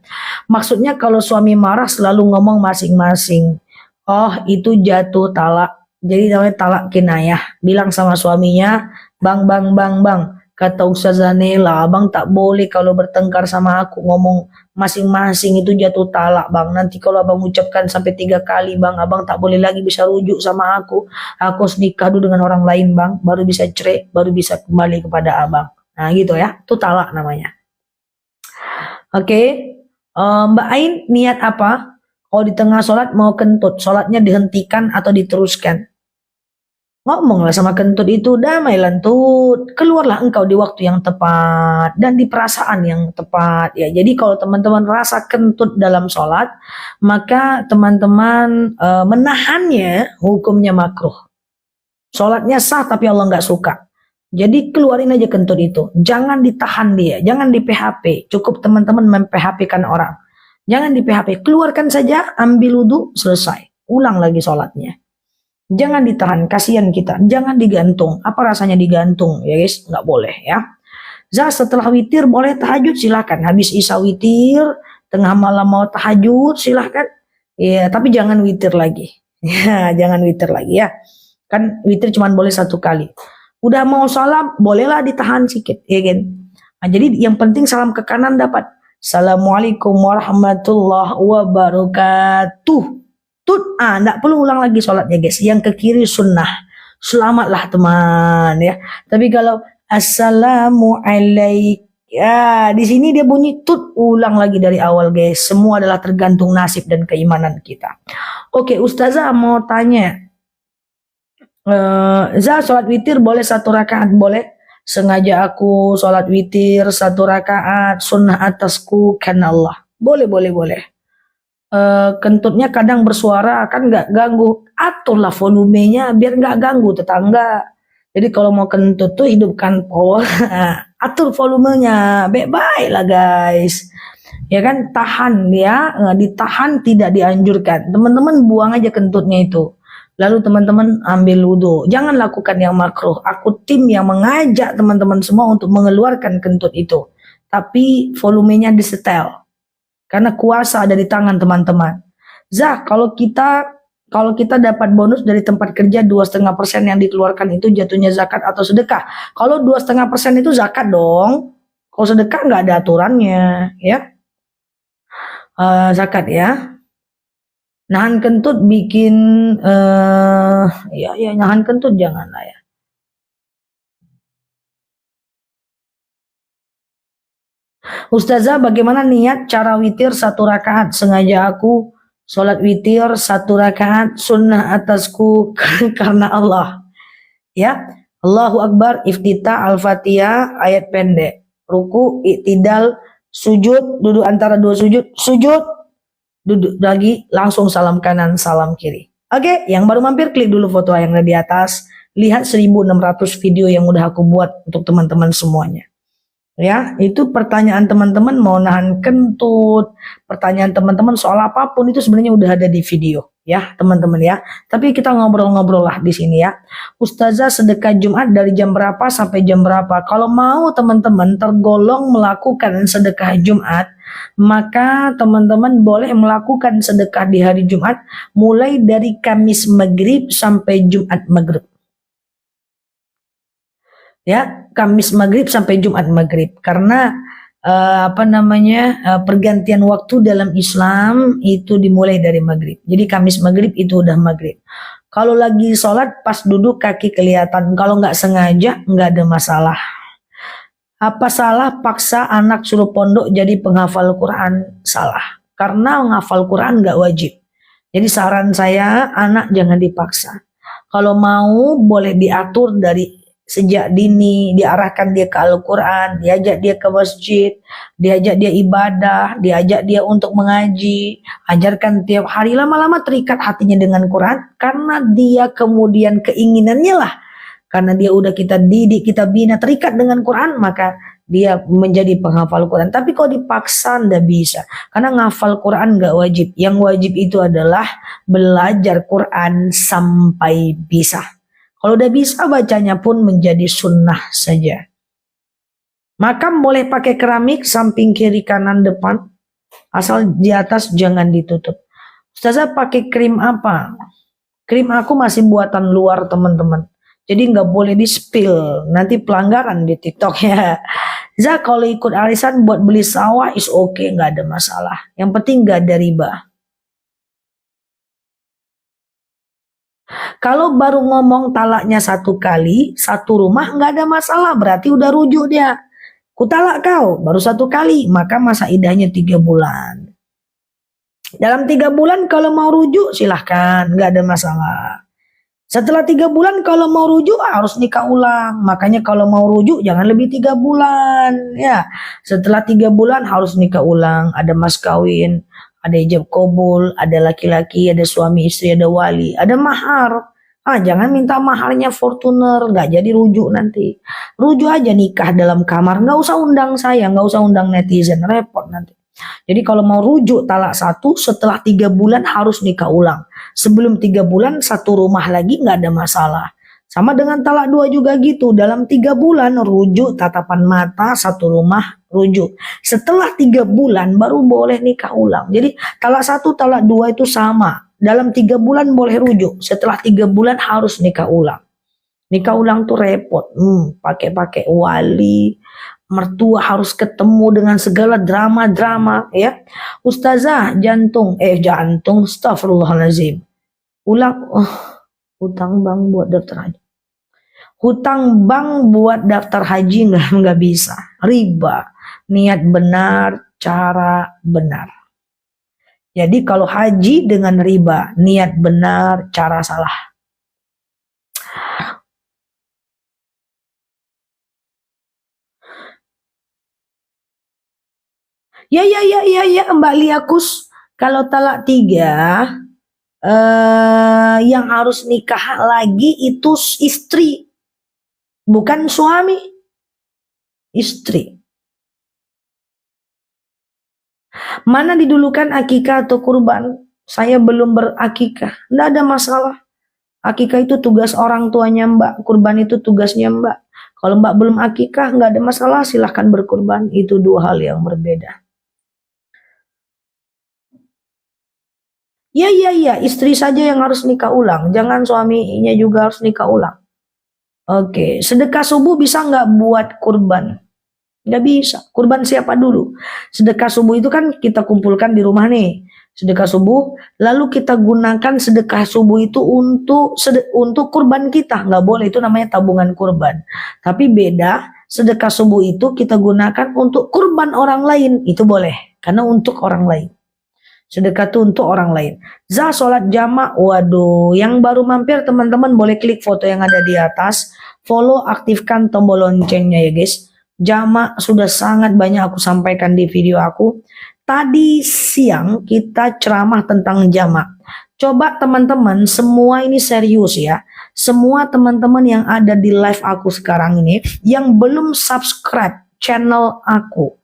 Maksudnya kalau suami marah selalu ngomong masing-masing. Oh itu jatuh talak. Jadi namanya talak kinayah. Bilang sama suaminya, bang. Kata Ustazah Nela, abang tak boleh kalau bertengkar sama aku ngomong masing-masing, itu jatuh talak bang. Nanti kalau abang ucapkan sampai 3 kali bang, abang tak boleh lagi bisa rujuk sama aku. Aku harus nikah dulu dengan orang lain bang, baru bisa cerai, baru bisa kembali kepada abang. Nah gitu ya, itu talak namanya. Oke. Mbak Ain niat apa? Kalau di tengah sholat mau kentut, sholatnya dihentikan atau diteruskan? Ngomonglah sama kentut itu, damai lantut, keluarlah engkau di waktu yang tepat dan di perasaan yang tepat ya. Jadi kalau teman-teman rasa kentut dalam sholat, maka teman-teman menahannya hukumnya makruh. Sholatnya sah tapi Allah nggak suka. Jadi keluarin aja kentut itu, jangan ditahan dia, jangan di PHP. Cukup teman-teman mem-PHP-kan orang. Jangan di PHP, keluarkan saja, ambil wudhu, selesai. Ulang lagi sholatnya. Jangan ditahan, kasihan kita. Jangan digantung. Apa rasanya digantung ya guys? Nggak boleh ya. Setelah witir boleh tahajud silakan. Habis isya witir, tengah malam mau tahajud silakan. Ya, tapi jangan witir lagi. Ya, jangan witir lagi ya. Kan witir cuma boleh 1 kali. Udah mau salam, bolehlah ditahan sedikit, ya kan? Nah, jadi yang penting salam ke kanan dapat. Assalamualaikum warahmatullahi wabarakatuh. Enggak perlu ulang lagi sholatnya guys. Yang ke kiri sunnah. Selamatlah teman ya. Tapi kalau assalamualaikum, ya di sini dia bunyi ulang lagi dari awal guys. Semua adalah tergantung nasib dan keimanan kita. Oke, Ustazah mau tanya. Sholat witir boleh 1 rakaat? Boleh. Sengaja aku sholat witir 1 rakaat, sunnah atasku karena Allah. Boleh. Kentutnya kadang bersuara kan nggak ganggu, aturlah volumenya biar nggak ganggu tetangga. Jadi kalau mau kentut tuh hidupkan power, atur volumenya, baik-baik lah guys. Ya kan, tahan ya, ditahan tidak dianjurkan. Teman-teman buang aja kentutnya itu. Lalu teman-teman ambil wudhu. Jangan lakukan yang makruh. Aku tim yang mengajak teman-teman semua untuk mengeluarkan kentut itu. Tapi volumenya disetel. Karena kuasa ada di tangan teman-teman. Kalau kita dapat bonus dari tempat kerja 2,5% yang dikeluarkan itu jatuhnya zakat atau sedekah. Kalau 2,5% itu zakat dong. Kalau sedekah nggak ada aturannya, ya. Zakat ya. Nahan kentut bikin, ya nahan kentut janganlah ya. Ustazah, bagaimana niat cara witir 1 rakaat? Sengaja aku sholat witir 1 rakaat, sunnah atasku karena Allah. Ya, Allahu Akbar, iftitah, al-fatihah, ayat pendek, ruku, iktidal, sujud, duduk antara 2 sujud, duduk lagi, langsung salam kanan, salam kiri. Oke, yang baru mampir klik dulu foto yang ada di atas. Lihat 1.600 video yang udah aku buat untuk teman-teman semuanya. Ya, itu pertanyaan teman-teman mau nahan kentut, pertanyaan teman-teman soal apapun itu sebenarnya udah ada di video ya, teman-teman ya. Tapi kita ngobrol-ngobrol lah di sini ya. Ustazah, sedekah Jumat dari jam berapa sampai jam berapa? Kalau mau teman-teman tergolong melakukan sedekah Jumat, maka teman-teman boleh melakukan sedekah di hari Jumat mulai dari Kamis maghrib sampai Jumat maghrib. Ya, Kamis maghrib sampai Jumat maghrib, karena pergantian waktu dalam Islam itu dimulai dari maghrib. Jadi Kamis maghrib itu udah maghrib. Kalau lagi sholat pas duduk kaki kelihatan, kalau nggak sengaja nggak ada masalah. Apa salah paksa anak suruh pondok jadi penghafal Quran? Salah, karena menghafal Quran nggak wajib. Jadi saran saya, anak jangan dipaksa. Kalau mau boleh diatur dari sejak dini, diarahkan dia ke Al-Quran, diajak dia ke masjid, diajak dia ibadah, diajak dia untuk mengaji, ajarkan tiap hari, lama-lama terikat hatinya dengan Quran, karena dia kemudian keinginannya lah, karena dia udah kita didik, kita bina, terikat dengan Quran, maka dia menjadi penghafal Quran. Tapi kalau dipaksa ndak bisa, karena ngafal Quran nggak wajib. Yang wajib itu adalah belajar Quran sampai bisa. Kalau udah bisa bacanya pun menjadi sunnah saja. Makam boleh pakai keramik samping kiri kanan depan, asal di atas jangan ditutup. Ustazah, pakai krim apa? Krim aku masih buatan luar teman-teman. Jadi nggak boleh di spill, nanti pelanggaran di TikTok ya. Za, kalau ikut arisan buat beli sawah is okay, nggak ada masalah. Yang penting nggak ada riba. Kalau baru ngomong talaknya satu kali, satu rumah nggak ada masalah, berarti udah rujuk dia. Kutalak kau, baru satu kali, maka masa idahnya 3 bulan. Dalam 3 bulan kalau mau rujuk silahkan, nggak ada masalah. Setelah 3 bulan kalau mau rujuk harus nikah ulang. Makanya kalau mau rujuk jangan lebih 3 bulan. Ya, setelah 3 bulan harus nikah ulang. Ada mas kawin, ada ijab kabul, ada laki-laki, ada suami istri, ada wali, ada mahar. Jangan minta maharnya Fortuner, nggak jadi rujuk nanti. Rujuk aja nikah dalam kamar, nggak usah undang saya, nggak usah undang netizen, repot nanti. Jadi kalau mau rujuk talak satu, setelah 3 bulan harus nikah ulang. Sebelum 3 bulan satu rumah lagi nggak ada masalah. Sama dengan talak 2 juga gitu, dalam 3 bulan rujuk tatapan mata, satu rumah rujuk. Setelah 3 bulan baru boleh nikah ulang. Jadi talak 1, talak 2 itu sama. Dalam 3 bulan boleh rujuk, setelah 3 bulan harus nikah ulang. Nikah ulang tuh repot, pakai wali, mertua harus ketemu dengan segala drama-drama ya. Ustazah, jantung, astagfirullahaladzim. Hutang bank buat daftar haji. Hutang bank buat daftar haji nggak bisa, riba. Niat benar, cara benar. Jadi kalau haji dengan riba, niat benar, cara salah. Ya Mbak Liakus, kalau talak 3 yang harus nikah lagi itu istri, bukan suami, istri. Mana didulukan akikah atau kurban? Saya belum berakikah, tidak ada masalah. Akikah itu tugas orang tuanya Mbak, kurban itu tugasnya Mbak. Kalau Mbak belum akikah, nggak ada masalah, silahkan berkurban. Itu 2 hal yang berbeda. Ya, istri saja yang harus nikah ulang, jangan suaminya juga harus nikah ulang. Oke, sedekah subuh bisa nggak buat kurban? Nggak bisa. Kurban siapa dulu? Sedekah subuh itu kan kita kumpulkan di rumah nih. Sedekah subuh, lalu kita gunakan sedekah subuh itu untuk kurban kita. Nggak boleh, itu namanya tabungan kurban. Tapi beda, sedekah subuh itu kita gunakan untuk kurban orang lain. Itu boleh, karena untuk orang lain. Sedekah itu untuk orang lain. Sholat jamak, waduh, yang baru mampir teman-teman boleh klik foto yang ada di atas. Follow, aktifkan tombol loncengnya ya guys. Jamak sudah sangat banyak aku sampaikan di video aku. Tadi siang kita ceramah tentang jamak. Coba teman-teman, semua ini serius ya. Semua teman-teman yang ada di live aku sekarang ini, yang belum subscribe channel aku.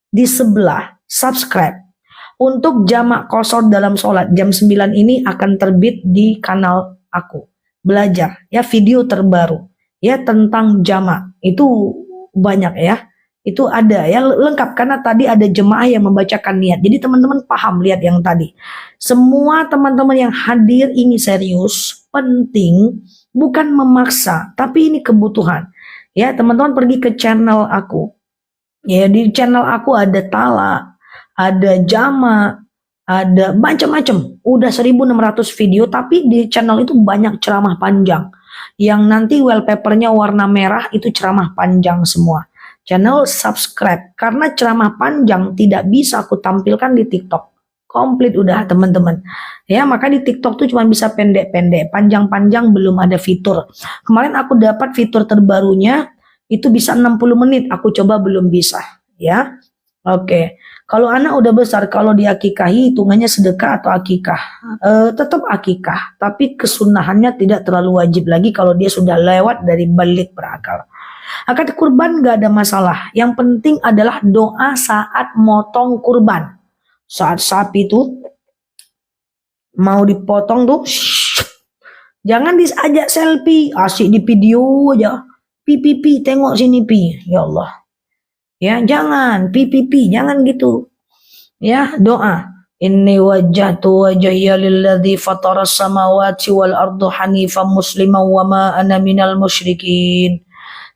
Di sebelah, subscribe. Untuk jamak qasar dalam sholat jam 9 ini akan terbit di kanal aku. Belajar ya video terbaru ya tentang jamak. Itu banyak ya. Itu ada ya lengkap karena tadi ada jemaah yang membacakan niat. Jadi teman-teman paham lihat yang tadi. Semua teman-teman yang hadir ini serius, penting, bukan memaksa, tapi ini kebutuhan. Ya, teman-teman pergi ke channel aku. Ya, di channel aku ada talak, ada jama, ada macam-macam. Udah 1600 video, tapi di channel itu banyak ceramah panjang. Yang nanti wallpapernya warna merah itu ceramah panjang semua. Channel subscribe, karena ceramah panjang tidak bisa aku tampilkan di TikTok. Komplit udah teman-teman. Ya, maka di TikTok tuh cuma bisa pendek-pendek, panjang-panjang belum ada fitur. Kemarin aku dapat fitur terbarunya itu bisa 60 menit, aku coba belum bisa, ya. Oke. Kalau anak udah besar, kalau diakikahi hitungannya sedekah atau akikah? Tetap akikah, tapi kesunahannya tidak terlalu wajib lagi kalau dia sudah lewat dari balik berakal. Akad kurban gak ada masalah. Yang penting adalah doa saat motong kurban. Saat sapi itu mau dipotong tuh, jangan diajak selfie, asik di video aja. Pi, tengok sini pi. Ya Allah. Ya, jangan pi, jangan gitu. Ya, doa. Inni wajjahtu wajhiya lilladzi fataras samawati wal arda hanifan musliman wa ma ana minal musyrikin.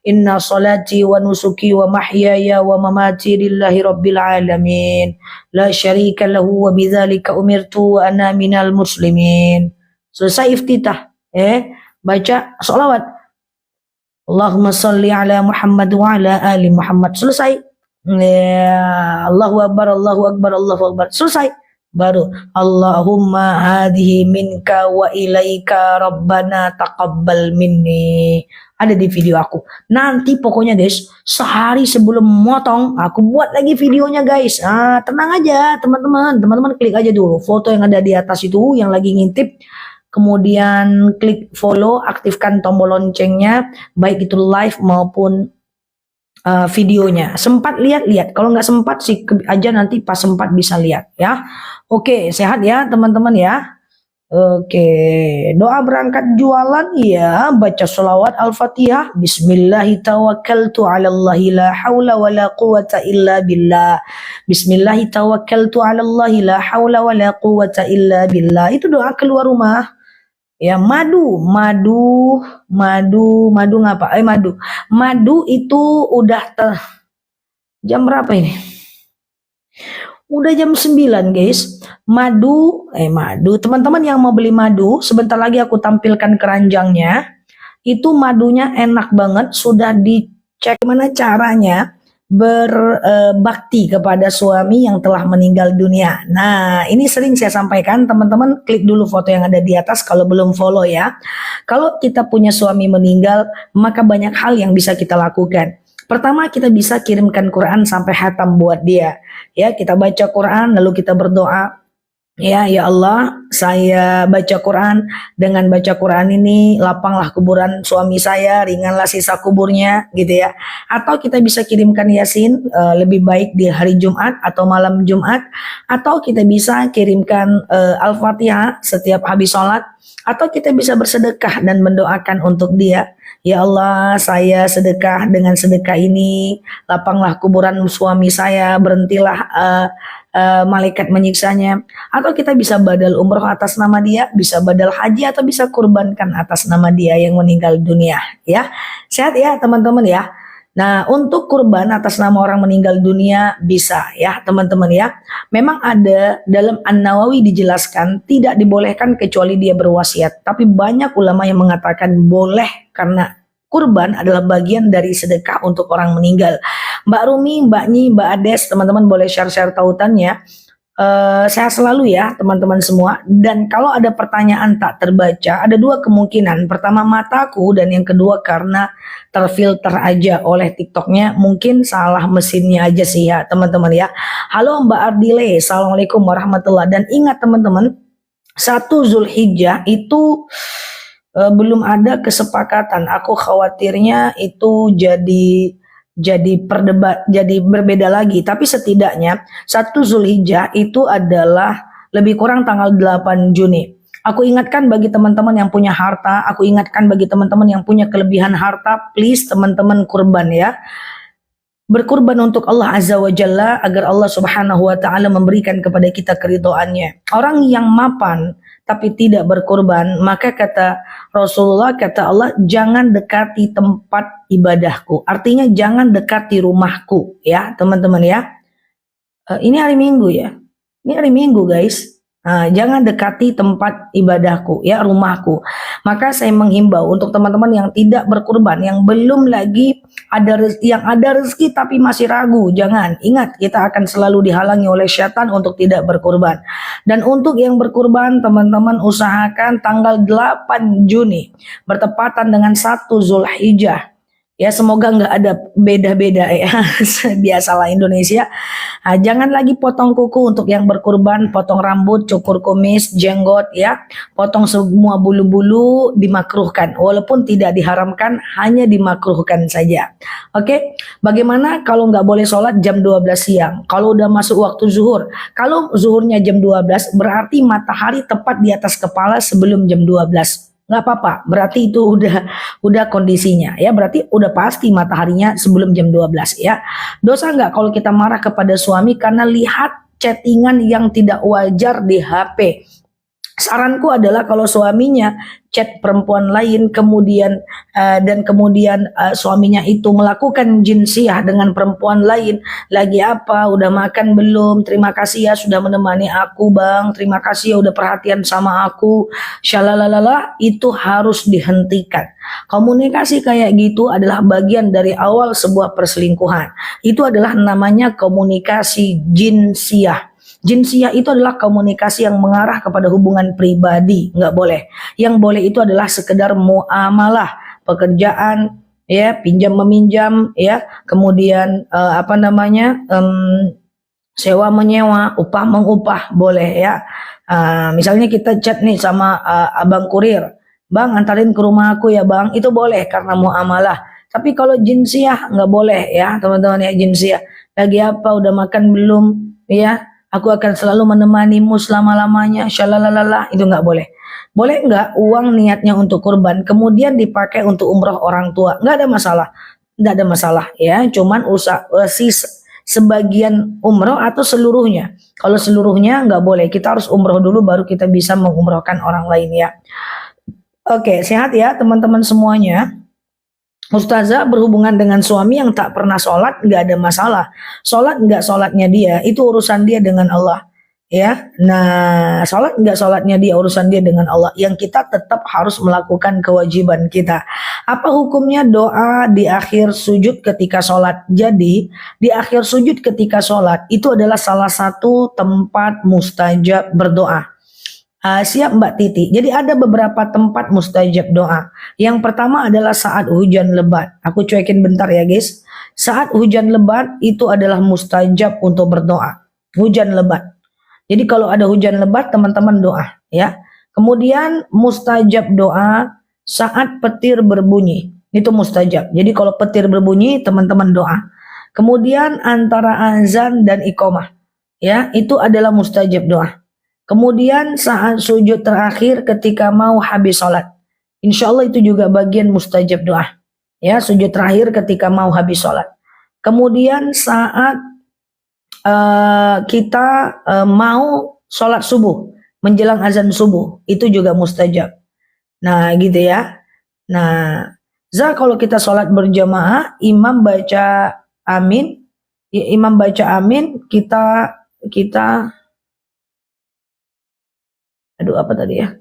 Inna salati wa nusuki wa mahyaya wa mamati lillahi rabbil alamin. La syarika lahu wa bidzalika umirtu wa ana minal muslimin. Selesai iftitah. Baca sholawat. Allahumma salli ala Muhammad wa ala ali Muhammad. Selesai. Ya, Allahu Akbar, Allahu Akbar, Allahu Akbar. Selesai. Baru Allahumma hadhihi minka wa ilaika rabbana taqabbal minni. Ada di video aku. Nanti pokoknya guys, sehari sebelum motong aku buat lagi videonya guys. Tenang aja teman-teman. Teman-teman klik aja dulu foto yang ada di atas itu yang lagi ngintip. Kemudian klik follow, aktifkan tombol loncengnya, baik itu live maupun videonya. Sempat lihat-lihat, kalau nggak sempat sih aja nanti pas sempat bisa lihat ya. Oke, sehat ya teman-teman ya. Oke, doa berangkat jualan ya, baca sholawat al-fatihah. Bismillahi tawakkaltu ala Allahi la hawla wa la quwata illa billah. Bismillahi tawakkaltu ala Allahi la hawla wa la quwata illa billah. Itu doa keluar rumah. Ya, madu ngapa? Madu itu udah jam berapa ini? Udah jam 9 guys. Madu. Teman-teman yang mau beli madu, sebentar lagi aku tampilkan keranjangnya. Itu madunya enak banget, sudah dicek gimana caranya berbakti kepada suami yang telah meninggal dunia. Nah, ini sering saya sampaikan, teman-teman klik dulu foto yang ada di atas kalau belum follow ya. Kalau kita punya suami meninggal, maka banyak hal yang bisa kita lakukan. Pertama, kita bisa kirimkan Quran sampai khatam buat dia. Ya, kita baca Quran lalu kita berdoa. Ya Allah, saya baca Quran, dengan baca Quran ini lapanglah kuburan suami saya, ringanlah sisa kuburnya gitu ya. Atau kita bisa kirimkan Yasin, lebih baik di hari Jumat atau malam Jumat, atau kita bisa kirimkan Al-Fatihah setiap habis sholat, atau kita bisa bersedekah dan mendoakan untuk dia. Ya Allah, saya sedekah, dengan sedekah ini lapanglah kuburan suami saya, berhentilah malaikat menyiksanya. Atau kita bisa badal umroh atas nama dia, bisa badal haji, atau bisa kurbankan atas nama dia yang meninggal dunia ya. Sehat ya teman-teman ya. Nah, untuk kurban atas nama orang meninggal dunia bisa ya teman-teman ya. Memang ada dalam An-Nawawi dijelaskan tidak dibolehkan kecuali dia berwasiat. Tapi banyak ulama yang mengatakan boleh karena kurban adalah bagian dari sedekah untuk orang meninggal. Mbak Rumi, Mbak Nyi, Mbak Ades, teman-teman boleh share-share tautannya. Sehat selalu ya teman-teman semua. Dan kalau ada pertanyaan tak terbaca, ada dua kemungkinan. Pertama mataku, dan yang kedua karena terfilter aja oleh TikToknya. Mungkin salah mesinnya aja sih ya teman-teman ya. Halo Mbak Ardile, Assalamualaikum warahmatullahi. Dan ingat teman-teman, 1 Zulhijjah itu belum ada kesepakatan. Aku khawatirnya itu jadi jadi berbeda lagi. Tapi setidaknya 1 Zulhijjah itu adalah lebih kurang tanggal 8 Juni. Aku ingatkan bagi teman-teman yang punya harta, aku ingatkan bagi teman-teman yang punya kelebihan harta, please teman-teman kurban ya. Berkurban untuk Allah Azza wa Jalla agar Allah Subhanahu wa taala memberikan kepada kita keridhaannya. Orang yang mapan tapi tidak berkurban, maka kata Rasulullah, kata Allah, jangan dekati tempat ibadahku. Artinya jangan dekati rumahku ya, teman-teman ya. Ini hari Minggu ya. Ini hari Minggu, guys. Jangan dekati tempat ibadahku ya, rumahku. Maka saya menghimbau untuk teman-teman yang tidak berkurban, yang belum lagi yang ada rezeki tapi masih ragu, jangan. Ingat, kita akan selalu dihalangi oleh syaitan untuk tidak berkurban. Dan untuk yang berkurban, teman-teman usahakan tanggal 8 Juni bertepatan dengan 1 Zulhijjah. Ya, semoga nggak ada beda-beda ya. Biasalah Indonesia. Jangan lagi potong kuku untuk yang berkurban, potong rambut, cukur kumis, jenggot ya. Potong semua bulu-bulu dimakruhkan. Walaupun tidak diharamkan, hanya dimakruhkan saja. Oke, bagaimana kalau nggak boleh sholat jam 12 siang? Kalau udah masuk waktu zuhur. Kalau zuhurnya jam 12, berarti matahari tepat di atas kepala sebelum jam 12. Nggak apa-apa, berarti itu udah kondisinya ya, berarti udah pasti mataharinya sebelum jam 12 ya. Dosa nggak kalau kita marah kepada suami karena lihat chattingan yang tidak wajar di HP? Saranku adalah kalau suaminya chat perempuan lain kemudian suaminya itu melakukan jinsiah dengan perempuan lain, lagi apa, udah makan belum, terima kasih ya sudah menemani aku bang, terima kasih ya udah perhatian sama aku, shalalalala, itu harus dihentikan. Komunikasi kayak gitu adalah bagian dari awal sebuah perselingkuhan. Itu adalah namanya komunikasi jinsiah. Jinsiah itu adalah komunikasi yang mengarah kepada hubungan pribadi, nggak boleh. Yang boleh itu adalah sekedar muamalah, pekerjaan, ya, pinjam meminjam, ya, kemudian sewa menyewa, upah mengupah, boleh ya. Misalnya kita chat nih sama abang kurir, bang antarin ke rumah aku ya bang, itu boleh karena muamalah. Tapi kalau jinsiah nggak boleh ya teman-teman ya, jinsiah. Lagi apa, udah makan belum, ya. Aku akan selalu menemanimu selama-lamanya, shalalalala, itu nggak boleh. Boleh nggak uang niatnya untuk kurban, kemudian dipakai untuk umroh orang tua? Nggak ada masalah. Nggak ada masalah ya, cuman sebagian umroh atau seluruhnya. Kalau seluruhnya nggak boleh, kita harus umroh dulu baru kita bisa mengumrohkan orang lain ya. Oke, sehat ya teman-teman semuanya. Ustazah berhubungan dengan suami yang tak pernah sholat, nggak ada masalah. Sholat nggak sholatnya dia, itu urusan dia dengan Allah. Ya, nah sholat nggak sholatnya dia, urusan dia dengan Allah. Yang kita tetap harus melakukan kewajiban kita. Apa hukumnya doa di akhir sujud ketika sholat? Jadi di akhir sujud ketika sholat itu adalah salah satu tempat mustajab berdoa. Siap Mbak Titi. Jadi ada beberapa tempat mustajab doa. Yang pertama adalah saat hujan lebat. Aku cuekin bentar ya guys. Saat hujan lebat itu adalah mustajab untuk berdoa. Hujan lebat. Jadi kalau ada hujan lebat teman-teman doa ya. Kemudian mustajab doa saat petir berbunyi. Itu mustajab. Jadi kalau petir berbunyi teman-teman doa. Kemudian antara azan dan iqamah. Ya, itu adalah mustajab doa. Kemudian saat sujud terakhir ketika mau habis sholat. Insya Allah itu juga bagian mustajab doa. Ya, sujud terakhir ketika mau habis sholat. Kemudian saat kita mau sholat subuh, menjelang azan subuh, itu juga mustajab. Nah gitu ya. Nah, kalau kita sholat berjamaah, imam baca amin, kita aduh apa tadi ya.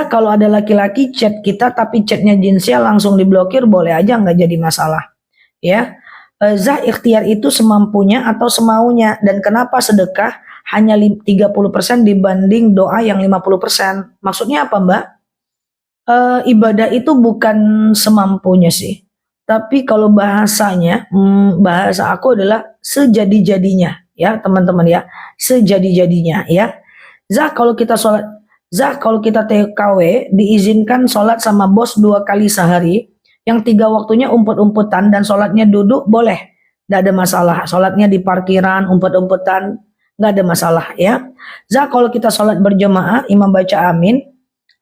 Kalau ada laki-laki chat kita tapi chatnya jinsia langsung diblokir, boleh aja, nggak jadi masalah. Ya. Ikhtiar itu semampunya atau semaunya. Dan kenapa sedekah hanya 30% dibanding doa yang 50%? Maksudnya apa Mbak? Ibadah itu bukan semampunya sih. Tapi kalau bahasanya, bahasa aku adalah sejadi-jadinya ya teman-teman ya. Sejadi-jadinya ya. Kalau kita TKW diizinkan sholat sama bos 2 kali sehari, Yang 3 waktunya umpet-umpetan dan sholatnya duduk boleh, nggak ada masalah. Sholatnya di parkiran, umpet-umpetan, nggak ada masalah ya. Kalau kita sholat berjamaah, imam baca amin,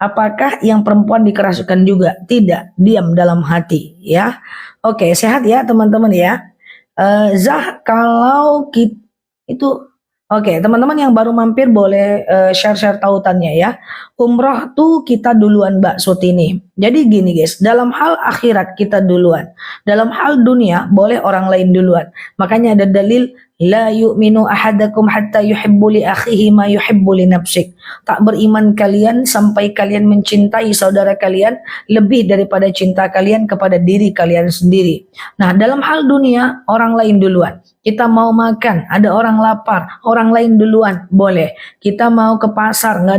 apakah yang perempuan dikeraskan juga? Tidak, diam dalam hati ya. Oke, sehat ya teman-teman ya. Kalau kita itu oke, teman-teman yang baru mampir boleh share-share tautannya ya. Umroh tuh kita duluan Mbak Sutini. Jadi gini guys, dalam hal akhirat kita duluan. Dalam hal dunia boleh orang lain duluan. Makanya ada dalil la yu'minu ahadakum hatta yuhibbu li akhihi ma yuhibbu li nafsik. Tak beriman kalian sampai kalian mencintai saudara kalian lebih daripada cinta kalian kepada diri kalian sendiri. Nah, dalam hal dunia orang lain duluan. Kita mau makan, ada orang lapar, orang lain duluan, boleh. Kita mau ke pasar, nggak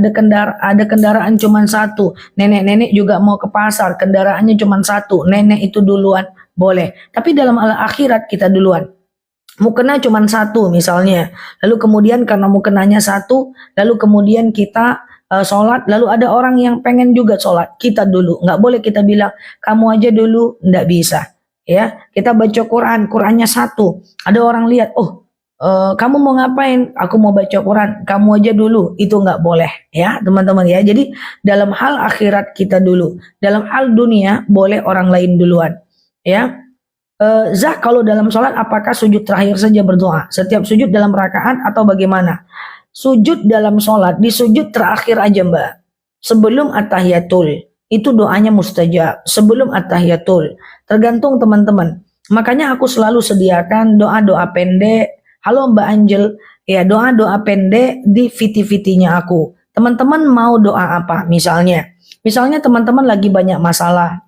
ada kendaraan cuma satu. Nenek-nenek juga mau ke pasar, kendaraannya cuma satu. Nenek itu duluan, boleh. Tapi dalam hal akhirat kita duluan. Mukena cuma satu misalnya. Lalu kemudian karena mukenanya satu, lalu kemudian kita sholat, lalu ada orang yang pengen juga sholat, kita dulu. Nggak boleh kita bilang, kamu aja dulu, nggak bisa. Ya, kita baca Quran, Qurannya satu. Ada orang lihat, kamu mau ngapain? Aku mau baca Quran, kamu aja dulu. Itu nggak boleh ya teman-teman ya. Jadi dalam hal akhirat kita dulu, dalam hal dunia boleh orang lain duluan ya. Kalau dalam sholat apakah sujud terakhir saja berdoa? Setiap sujud dalam rakaat atau bagaimana? Sujud dalam sholat, di sujud terakhir aja Mbak. Sebelum at-tahiyatul, itu doanya mustajab. Sebelum at-tahiyatul, tergantung teman-teman. Makanya aku selalu sediakan doa-doa pendek. Halo Mbak Angel, ya doa-doa pendek di VT-VT-nya aku. Teman-teman mau doa apa? Misalnya teman-teman lagi banyak masalah.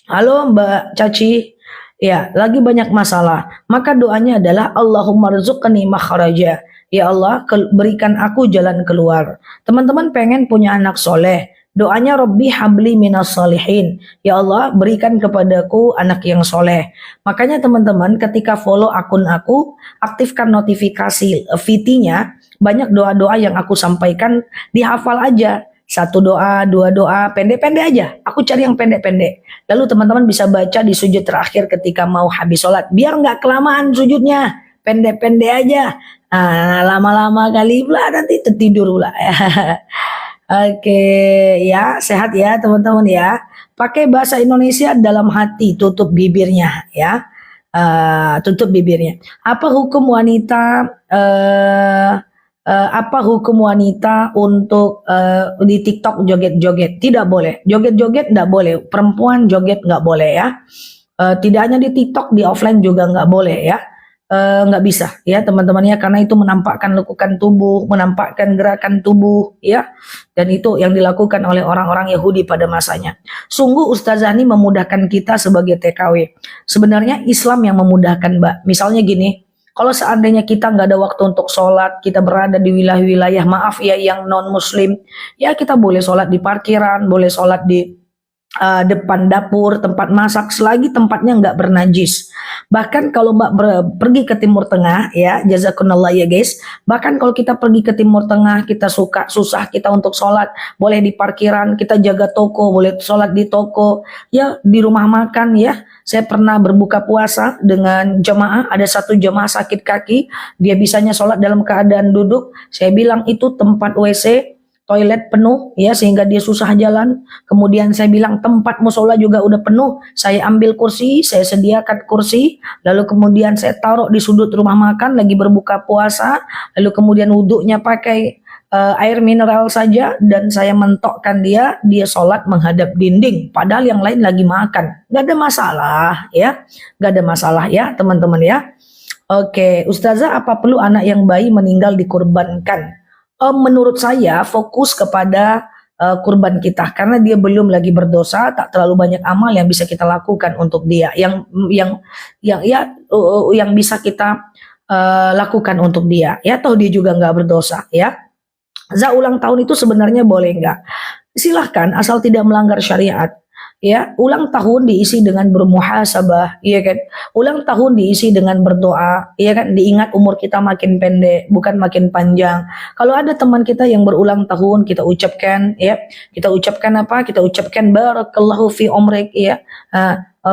Halo Mbak Caci, ya lagi banyak masalah. Maka doanya adalah Allahumma rzuqni makhraja. Ya Allah, berikan aku jalan keluar. Teman-teman pengen punya anak soleh. Doanya Rabbi habli minas solihin. Ya Allah, berikan kepadaku anak yang soleh. Makanya teman-teman ketika follow akun aku, aktifkan notifikasi VT-nya. Banyak doa-doa yang aku sampaikan, dihafal aja. 1 doa, 2 doa, pendek-pendek aja. Aku cari yang pendek-pendek. Lalu teman-teman bisa baca di sujud terakhir ketika mau habis sholat. Biar nggak kelamaan sujudnya. Pendek-pendek aja. Nah, lama-lama kali pula nanti tertidur pula. Oke, ya sehat ya teman-teman ya. Pakai bahasa Indonesia dalam hati, tutup bibirnya ya. Tutup bibirnya. Apa hukum wanita? Apa hukum wanita untuk di TikTok joget-joget? Tidak boleh. Joget-joget tidak boleh. Perempuan joget nggak boleh ya. Tidak hanya di TikTok, di offline juga nggak boleh ya. Nggak bisa ya teman-teman ya, karena itu menampakkan lekukan tubuh, menampakkan gerakan tubuh ya, dan itu yang dilakukan oleh orang-orang Yahudi pada masanya. Sungguh Ustazah ini memudahkan kita sebagai TKW. Sebenarnya Islam yang memudahkan Mbak. Misalnya gini, kalau seandainya kita nggak ada waktu untuk sholat, kita berada di wilayah-wilayah maaf ya yang non muslim, ya kita boleh sholat di parkiran, boleh sholat di depan dapur, tempat masak, selagi tempatnya nggak bernajis. Bahkan kalau Mbak pergi ke Timur Tengah ya, jazakumullah ya guys. Bahkan kalau kita pergi ke Timur Tengah, kita susah kita untuk sholat, boleh di parkiran, kita jaga toko, boleh sholat di toko, ya di rumah makan ya. Saya pernah berbuka puasa dengan jemaah, ada satu jemaah sakit kaki, dia bisanya sholat dalam keadaan duduk. Saya bilang itu tempat WC, toilet penuh ya sehingga dia susah jalan. Kemudian saya bilang tempat musola juga udah penuh. Saya ambil kursi, saya sediakan kursi, lalu kemudian saya taruh di sudut rumah makan lagi berbuka puasa, lalu kemudian wudhunya pakai air mineral saja dan saya mentokkan dia sholat menghadap dinding padahal yang lain lagi makan. Gak ada masalah ya, gak ada masalah ya teman-teman ya. Oke, Ustazah, apa perlu anak yang bayi meninggal dikurbankan? Menurut saya fokus kepada kurban kita karena dia belum lagi berdosa, tak terlalu banyak amal yang bisa kita lakukan untuk dia, yang bisa kita lakukan untuk dia ya, toh dia juga nggak berdosa ya. Ulang tahun itu sebenarnya boleh nggak? Silahkan asal tidak melanggar syariat. Ya, ulang tahun diisi dengan bermuhasabah, iya kan? Ulang tahun diisi dengan berdoa, iya kan? Diingat umur kita makin pendek, bukan makin panjang. Kalau ada teman kita yang berulang tahun, kita ucapkan, ya, kita ucapkan apa? Kita ucapkan barakallahu fi umrik, ya.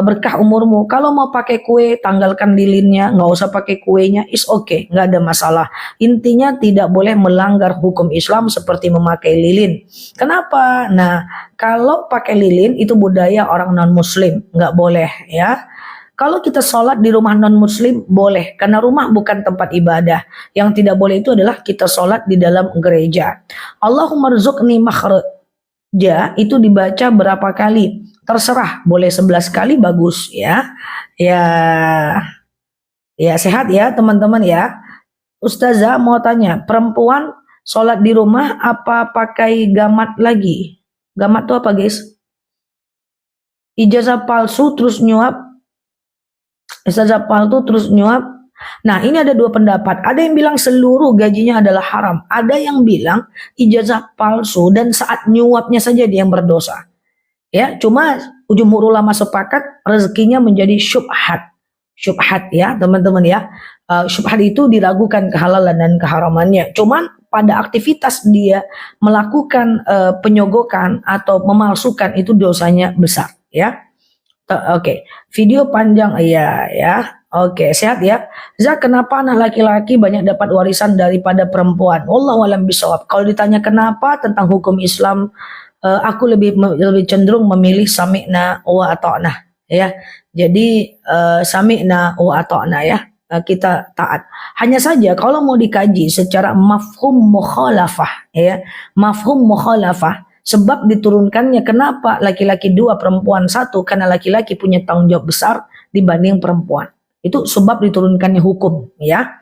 berkah umurmu. Kalau mau pakai kue, tanggalkan lilinnya, nggak usah pakai kuenya, is okay, nggak ada masalah. Intinya tidak boleh melanggar hukum Islam seperti memakai lilin. Kenapa? Nah, kalau pakai lilin itu budaya orang non-muslim, nggak boleh ya. Kalau kita sholat di rumah non-muslim boleh, karena rumah bukan tempat ibadah. Yang tidak boleh itu adalah kita sholat di dalam gereja. Allahumma rzuqni makhraja itu dibaca berapa kali? Terserah, boleh 11 kali bagus ya. Ya, ya sehat ya teman-teman ya. Ustazah mau tanya, perempuan sholat di rumah apa pakai gamat lagi? Gamat itu apa guys? Ijazah palsu terus nyuap. Ijazah palsu terus nyuap. Nah ini ada dua pendapat. Ada yang bilang seluruh gajinya adalah haram. Ada yang bilang ijazah palsu dan saat nyuapnya saja dia yang berdosa. Ya, cuma jumhur ulama sepakat rezekinya menjadi syubhat. Syubhat ya, teman-teman ya. Syubhat itu diragukan kehalalan dan keharamannya. Cuman pada aktivitas dia melakukan penyogokan atau memalsukan itu dosanya besar ya. Oke, video panjang ya. Oke, sehat ya. Zak, kenapa anak laki-laki banyak dapat warisan daripada perempuan? Wallahu a'lam bishawab. Kalau ditanya kenapa tentang hukum Islam, aku lebih cenderung memilih sami'na wa ata'na ya. Jadi sami'na wa ata'na ya. Kita taat. Hanya saja kalau mau dikaji secara mafhum mukhalafah ya. Mafhum mukhalafah, sebab diturunkannya kenapa laki-laki 2 perempuan 1, karena laki-laki punya tanggung jawab besar dibanding perempuan. Itu sebab diturunkannya hukum ya.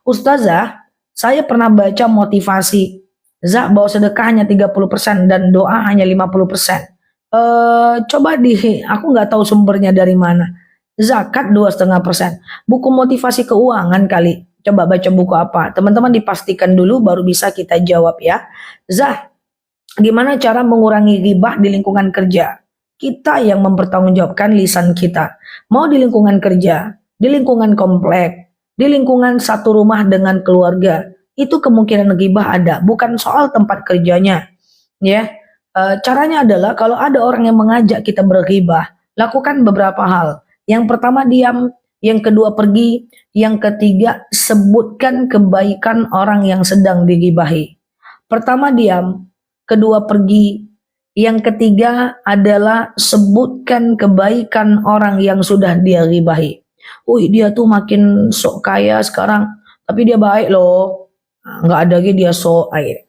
Ustazah, saya pernah baca motivasi Zak bawa sedekah hanya 30% dan doa hanya 50%. Coba aku nggak tahu sumbernya dari mana. Zakat 2,5%. Buku motivasi keuangan kali. Coba baca buku apa. Teman-teman dipastikan dulu baru bisa kita jawab ya. Zah, gimana cara mengurangi ghibah di lingkungan kerja? Kita yang mempertanggungjawabkan lisan kita. Mau di lingkungan kerja, di lingkungan komplek, di lingkungan satu rumah dengan keluarga. Itu kemungkinan ghibah ada, bukan soal tempat kerjanya ya. Caranya adalah kalau ada orang yang mengajak kita berghibah, lakukan beberapa hal. Yang pertama diam, yang kedua pergi, yang ketiga sebutkan kebaikan orang yang sedang dighibahi. Pertama diam, kedua pergi, yang ketiga adalah sebutkan kebaikan orang yang sudah dia ghibahi. Dia tuh makin sok kaya sekarang, tapi dia baik loh. Nggak ada lagi dia air.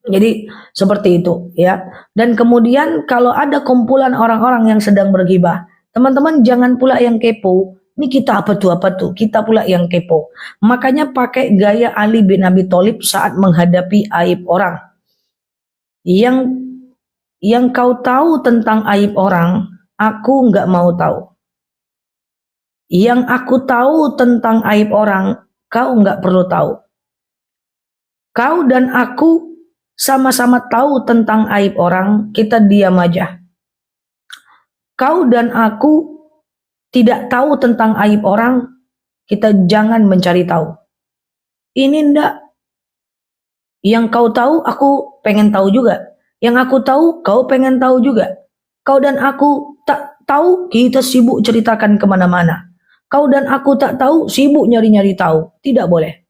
Jadi seperti itu ya. Dan kemudian kalau ada kumpulan orang-orang yang sedang berghibah, teman-teman jangan pula yang kepo. Ini kita apa tuh, kita pula yang kepo. Makanya pakai gaya Ali bin Abi Thalib saat menghadapi aib orang. Yang kau tahu tentang aib orang, aku nggak mau tahu. Yang aku tahu tentang aib orang, kau nggak perlu tahu. Kau dan aku sama-sama tahu tentang aib orang, kita diam aja. Kau dan aku tidak tahu tentang aib orang, kita jangan mencari tahu. Ini ndak. Yang kau tahu, aku pengen tahu juga. Yang aku tahu, kau pengen tahu juga. Kau dan aku tak tahu, kita sibuk ceritakan kemana-mana. Kau dan aku tak tahu, sibuk nyari-nyari tahu. Tidak boleh.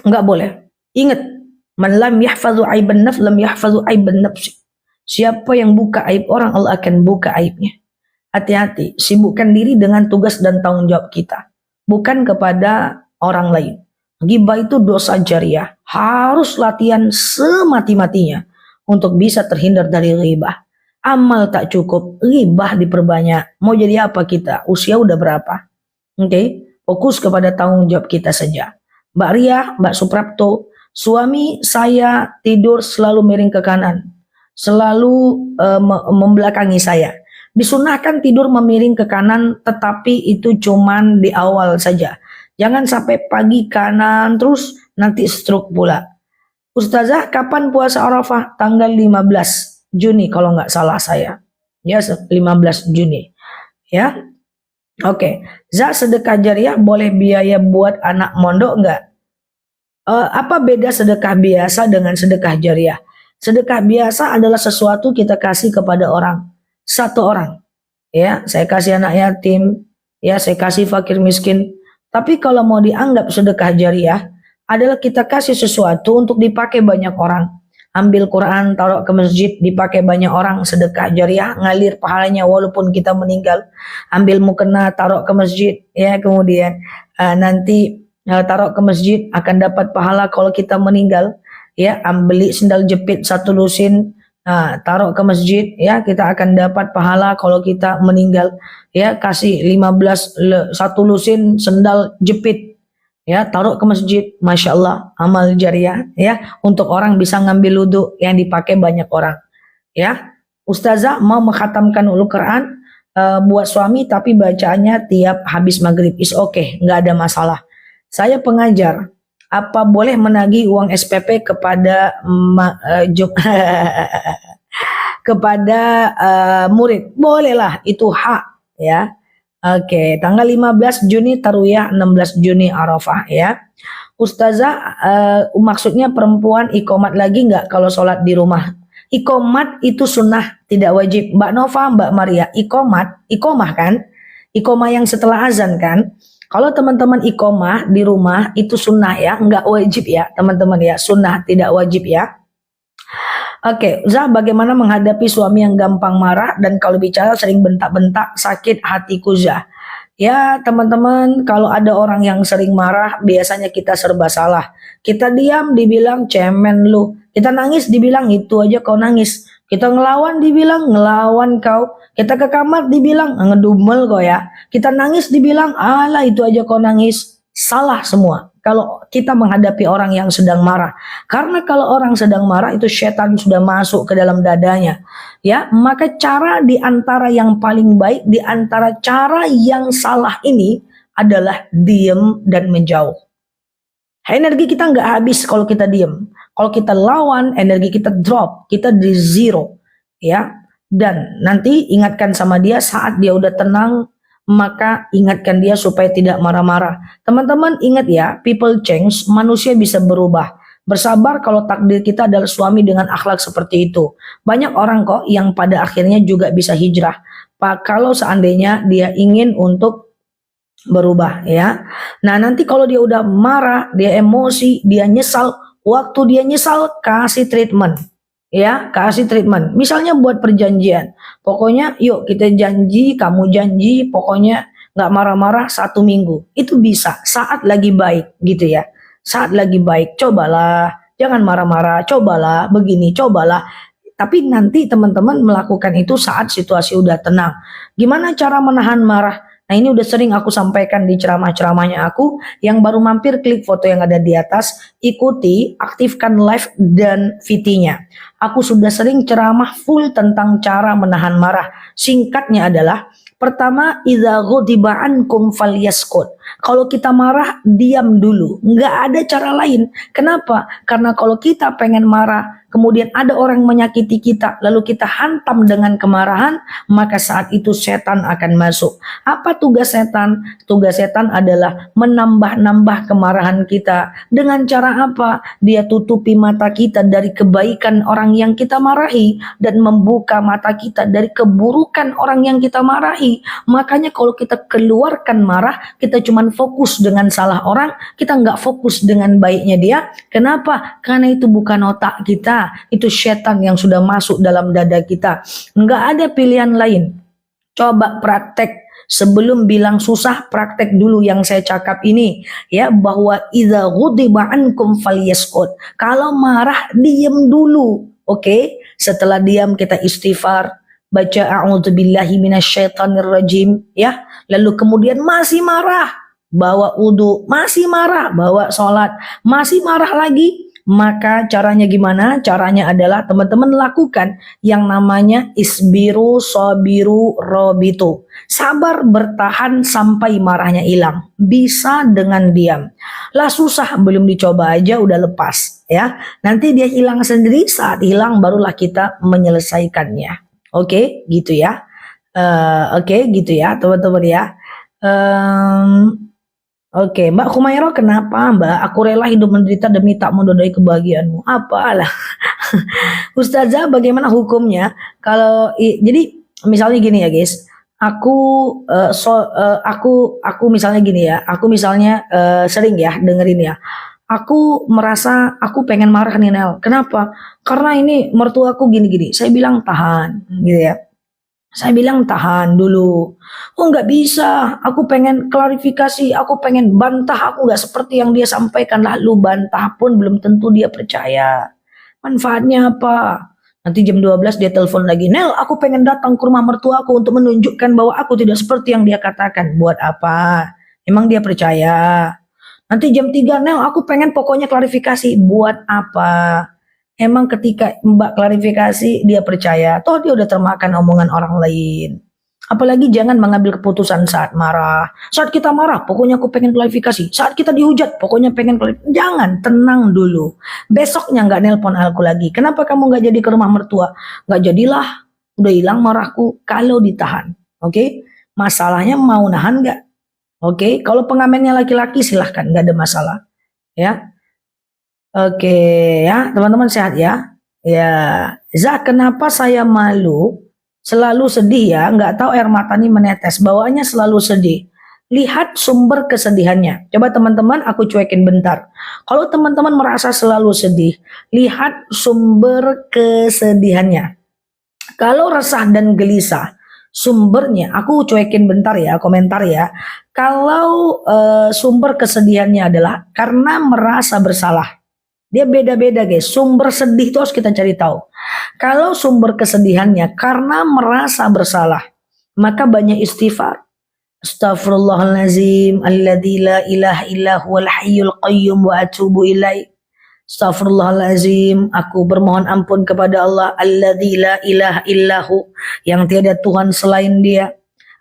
Enggak boleh. Ingat, man lam yahfazu aiban nafs lam yahfazu aiban nafsi. Siapa yang buka aib orang, Allah akan buka aibnya. Hati-hati, sibukkan diri dengan tugas dan tanggung jawab kita, bukan kepada orang lain. Ghibah itu dosa jariah, harus latihan semati-matinya untuk bisa terhindar dari ghibah. Amal tak cukup, ghibah diperbanyak. Mau jadi apa kita? Usia udah berapa? Oke, fokus kepada tanggung jawab kita saja. Mbak Ria, Mbak Suprapto, suami saya tidur selalu miring ke kanan, selalu membelakangi saya. Disunahkan tidur memiring ke kanan, tetapi itu cuman di awal saja. Jangan sampai pagi kanan terus nanti stroke pula. Ustazah, kapan puasa Arafah? Tanggal 15 Juni kalau nggak salah saya. Ya, 15 Juni. Ya. Oke, sedekah jariah boleh biaya buat anak mondok nggak? Apa beda sedekah biasa dengan sedekah jariah? Sedekah biasa adalah sesuatu kita kasih kepada orang, satu orang. ya, saya kasih anak yatim, ya, saya kasih fakir miskin. Tapi kalau mau dianggap sedekah jariah, adalah kita kasih sesuatu untuk dipakai banyak orang. Ambil Quran, taruh ke masjid, dipakai banyak orang, sedekah jariah, ngalir pahalanya walaupun kita meninggal. Ambil mukena, taruh ke masjid, ya, kemudian nanti taruh ke masjid akan dapat pahala kalau kita meninggal. Ya, beli sendal jepit satu lusin, taruh ke masjid, ya, kita akan dapat pahala kalau kita meninggal. Ya, kasih 15 satu lusin sendal jepit, ya, taruh ke masjid, masya Allah, amal jariah, ya, untuk orang bisa ngambil wudhu yang dipakai banyak orang. Ya, ustazah mau mengkhatamkan Al-Quran buat suami tapi bacaannya tiap habis maghrib, is okay, nggak ada masalah. Saya pengajar, apa boleh menagih uang SPP kepada kepada murid? Bolehlah, itu hak, ya. Oke, tanggal 15 Juni Tarwiyah, 16 Juni Arafah, ya. Ustazah, maksudnya perempuan ikomat lagi nggak kalau sholat di rumah? Ikomat itu sunnah, tidak wajib. Mbak Nova, Mbak Maria, ikomah kan? Ikomah yang setelah azan kan? Kalau teman-teman ikomah di rumah itu sunnah ya, nggak wajib ya teman-teman ya, sunnah tidak wajib ya. Oke, Zah, bagaimana menghadapi suami yang gampang marah dan kalau bicara sering bentak-bentak, sakit hatiku Zah. Ya teman-teman, kalau ada orang yang sering marah, biasanya kita serba salah. Kita diam, dibilang cemen lu. Kita nangis, dibilang itu aja kau nangis. Kita ngelawan, dibilang ngelawan kau. Kita ke kamar, dibilang ngedumel kau ya. Kita nangis, dibilang alah itu aja kau nangis. Salah semua kalau kita menghadapi orang yang sedang marah. Karena kalau orang sedang marah itu setan sudah masuk ke dalam dadanya. Ya, maka cara di antara yang paling baik, di antara cara yang salah ini adalah diam dan menjauh. Energi kita nggak habis kalau kita diam. Kalau kita lawan, energi kita drop, kita di zero, ya. Dan nanti ingatkan sama dia saat dia udah tenang, maka ingatkan dia supaya tidak marah-marah. Teman-teman ingat ya, people change, manusia bisa berubah. Bersabar kalau takdir kita adalah suami dengan akhlak seperti itu. Banyak orang kok yang pada akhirnya juga bisa hijrah. Pak, kalau seandainya dia ingin untuk berubah, ya. Nah, nanti kalau dia udah marah, dia emosi, dia nyesal, waktu dia nyesal kasih treatment. Ya, kasih treatment. Misalnya buat perjanjian. Pokoknya yuk kita janji, kamu janji, pokoknya nggak marah-marah 1 minggu. Itu bisa saat lagi baik gitu ya. Saat lagi baik, cobalah, jangan marah-marah, cobalah, begini, cobalah. Tapi nanti teman-teman melakukan itu saat situasi udah tenang. Gimana cara menahan marah? Nah, ini udah sering aku sampaikan di ceramah-ceramahnya aku. Yang baru mampir, klik foto yang ada di atas, ikuti, aktifkan live dan VT-nya. Aku sudah sering ceramah full tentang cara menahan marah. Singkatnya adalah, pertama, idza ghadiba ankum falyaskut. Kalau kita marah, diam dulu. Nggak ada cara lain. Kenapa? Karena kalau kita pengen marah, kemudian ada orang menyakiti kita, lalu kita hantam dengan kemarahan, maka saat itu setan akan masuk. Apa tugas setan? Tugas setan adalah menambah-nambah kemarahan kita. Dengan cara apa? Dia tutupi mata kita dari kebaikan orang yang kita marahi dan membuka mata kita dari keburukan orang yang kita marahi. Makanya kalau kita keluarkan marah, kita cuma fokus dengan salah orang, kita nggak fokus dengan baiknya dia. Kenapa? Karena itu bukan otak kita, itu setan yang sudah masuk dalam dada kita. Nggak ada pilihan lain. Coba praktek. Sebelum bilang susah, praktek dulu yang saya cakap ini, ya, bahwa idza ghadiba ankum falyaskut. Kalau marah, diam dulu. Oke? Setelah diam kita istighfar, baca a'udzubillahi minasyaitonirrajim, ya. Lalu kemudian masih marah, bawa wudu, masih marah, bawa sholat, masih marah lagi, maka caranya gimana? Caranya adalah teman-teman lakukan yang namanya isbiru, sobiru, robitu. Sabar bertahan sampai marahnya hilang. Bisa dengan diam. Lah susah, belum dicoba aja udah lepas, ya. Nanti dia hilang sendiri, saat hilang barulah kita menyelesaikannya. Oke, gitu ya. Oke, gitu ya teman-teman ya. Oke, Mbak Kumairo, kenapa Mbak? Aku rela hidup menderita demi tak menodai kebahagiaanmu. Apalah. Ustazah, bagaimana hukumnya? Kalau jadi misalnya gini ya guys, aku aku misalnya gini ya, aku misalnya sering ya dengerin ya. Aku merasa aku pengen marah nih Nel. Kenapa? Karena ini mertuaku gini-gini. Saya bilang tahan, gitu ya. Saya bilang tahan dulu. Oh nggak bisa, aku pengen klarifikasi, aku pengen bantah, aku nggak seperti yang dia sampaikan. Lalu bantah pun belum tentu dia percaya. Manfaatnya apa? Nanti jam 12 dia telepon lagi, Nel aku pengen datang ke rumah mertua aku untuk menunjukkan bahwa aku tidak seperti yang dia katakan. Buat apa? Emang dia percaya? Nanti jam 3 Nel aku pengen pokoknya klarifikasi. Buat apa? Emang ketika Mbak klarifikasi dia percaya, toh dia udah termakan omongan orang lain. Apalagi jangan mengambil keputusan saat marah. Saat kita marah, pokoknya aku pengen klarifikasi. Saat kita dihujat, pokoknya pengen klarifikasi. Jangan, tenang dulu. Besoknya nggak nelpon aku lagi. Kenapa kamu nggak jadi ke rumah mertua? Nggak jadilah, udah hilang marahku kalau ditahan. Oke? Masalahnya mau nahan nggak? Oke, kalau pengamennya laki-laki silahkan, nggak ada masalah. Ya, oke ya, teman-teman sehat ya. Ya, Zah, kenapa saya malu? Selalu sedih ya, nggak tahu air mata ini menetes, bawaannya selalu sedih. Lihat sumber kesedihannya. Coba teman-teman aku cuekin bentar. Kalau teman-teman merasa selalu sedih, lihat sumber kesedihannya. Kalau resah dan gelisah, sumbernya aku cuekin bentar ya, komentar ya. Kalau sumber kesedihannya adalah karena merasa bersalah. Dia beda-beda guys. Sumber sedih itu harus kita cari tahu. Kalau sumber kesedihannya karena merasa bersalah, maka banyak istighfar. Astaghfirullahalazim alladzi la ilaha illa huwal hayyul qayyum wa atubu ilaih. Astaghfirullahalazim, aku bermohon ampun kepada Allah alladzi la ilaha illahu, yang tiada Tuhan selain Dia.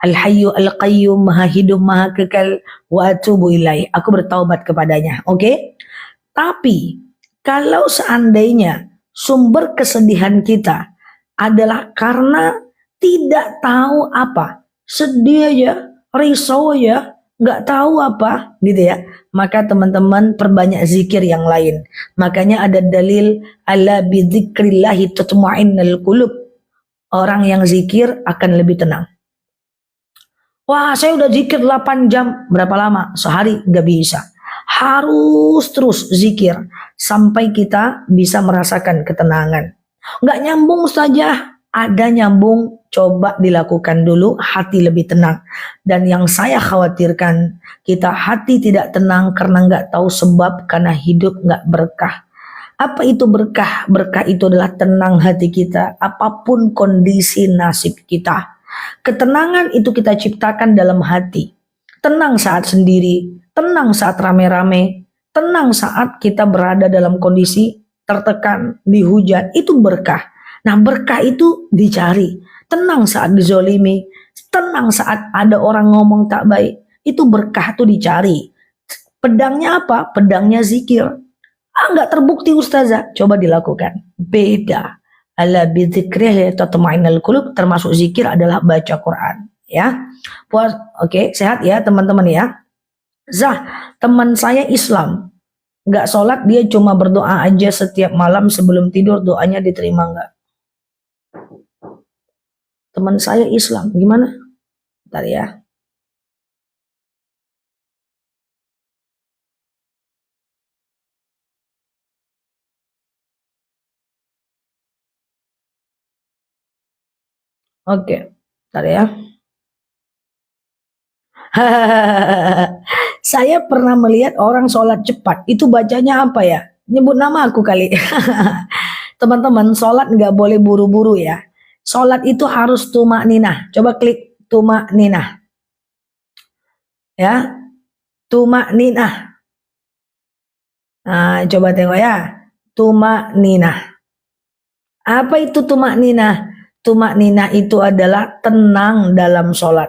Al-Hayyu Al-Qayyum, Maha Hidup, Maha Kekal, wa atubu ilaih. Aku bertaubat kepadanya. Oke? Tapi kalau seandainya sumber kesedihan kita adalah karena tidak tahu apa, sedih aja, risau aja, nggak tahu apa, gitu ya. Maka teman-teman perbanyak zikir yang lain. Makanya ada dalil ala bidzikrillahi tatma'innul qulub. Orang yang zikir akan lebih tenang. Wah, saya udah zikir 8 jam. Berapa lama? Sehari? Nggak bisa. Harus terus zikir sampai kita bisa merasakan ketenangan. Nggak nyambung saja, ada nyambung, coba dilakukan dulu, hati lebih tenang. Dan yang saya khawatirkan, kita hati tidak tenang karena nggak tahu sebab, karena hidup nggak berkah. Apa itu berkah? Berkah itu adalah tenang hati kita, apapun kondisi nasib kita. Ketenangan itu kita ciptakan dalam hati. Tenang saat sendiri, tenang saat rame-rame, tenang saat kita berada dalam kondisi tertekan, dihujat, itu berkah. Nah berkah itu dicari. Tenang saat dizolimi, tenang saat ada orang ngomong tak baik, itu berkah itu dicari. Pedangnya apa? Pedangnya zikir. Nggak terbukti ustazah, coba dilakukan. Beda. Ala bidzikrihi tatma'innul qulub, termasuk zikir adalah baca Quran. Ya, oke, sehat ya teman-teman ya. Zah, teman saya Islam, nggak sholat, dia cuma berdoa aja setiap malam sebelum tidur, doanya diterima nggak? Teman saya Islam, gimana? Bentar ya. Oke, bentar ya. Saya pernah melihat orang sholat cepat, itu bacanya apa ya? Nyebut nama aku kali. Teman-teman, sholat nggak boleh buru-buru ya. Sholat itu harus tumak ninah. Coba klik tumak ninah. Ya, tumak ninah. Nah, coba tengok ya. Tumak ninah. Apa itu tumak ninah? Tumak ninah itu adalah tenang dalam sholat.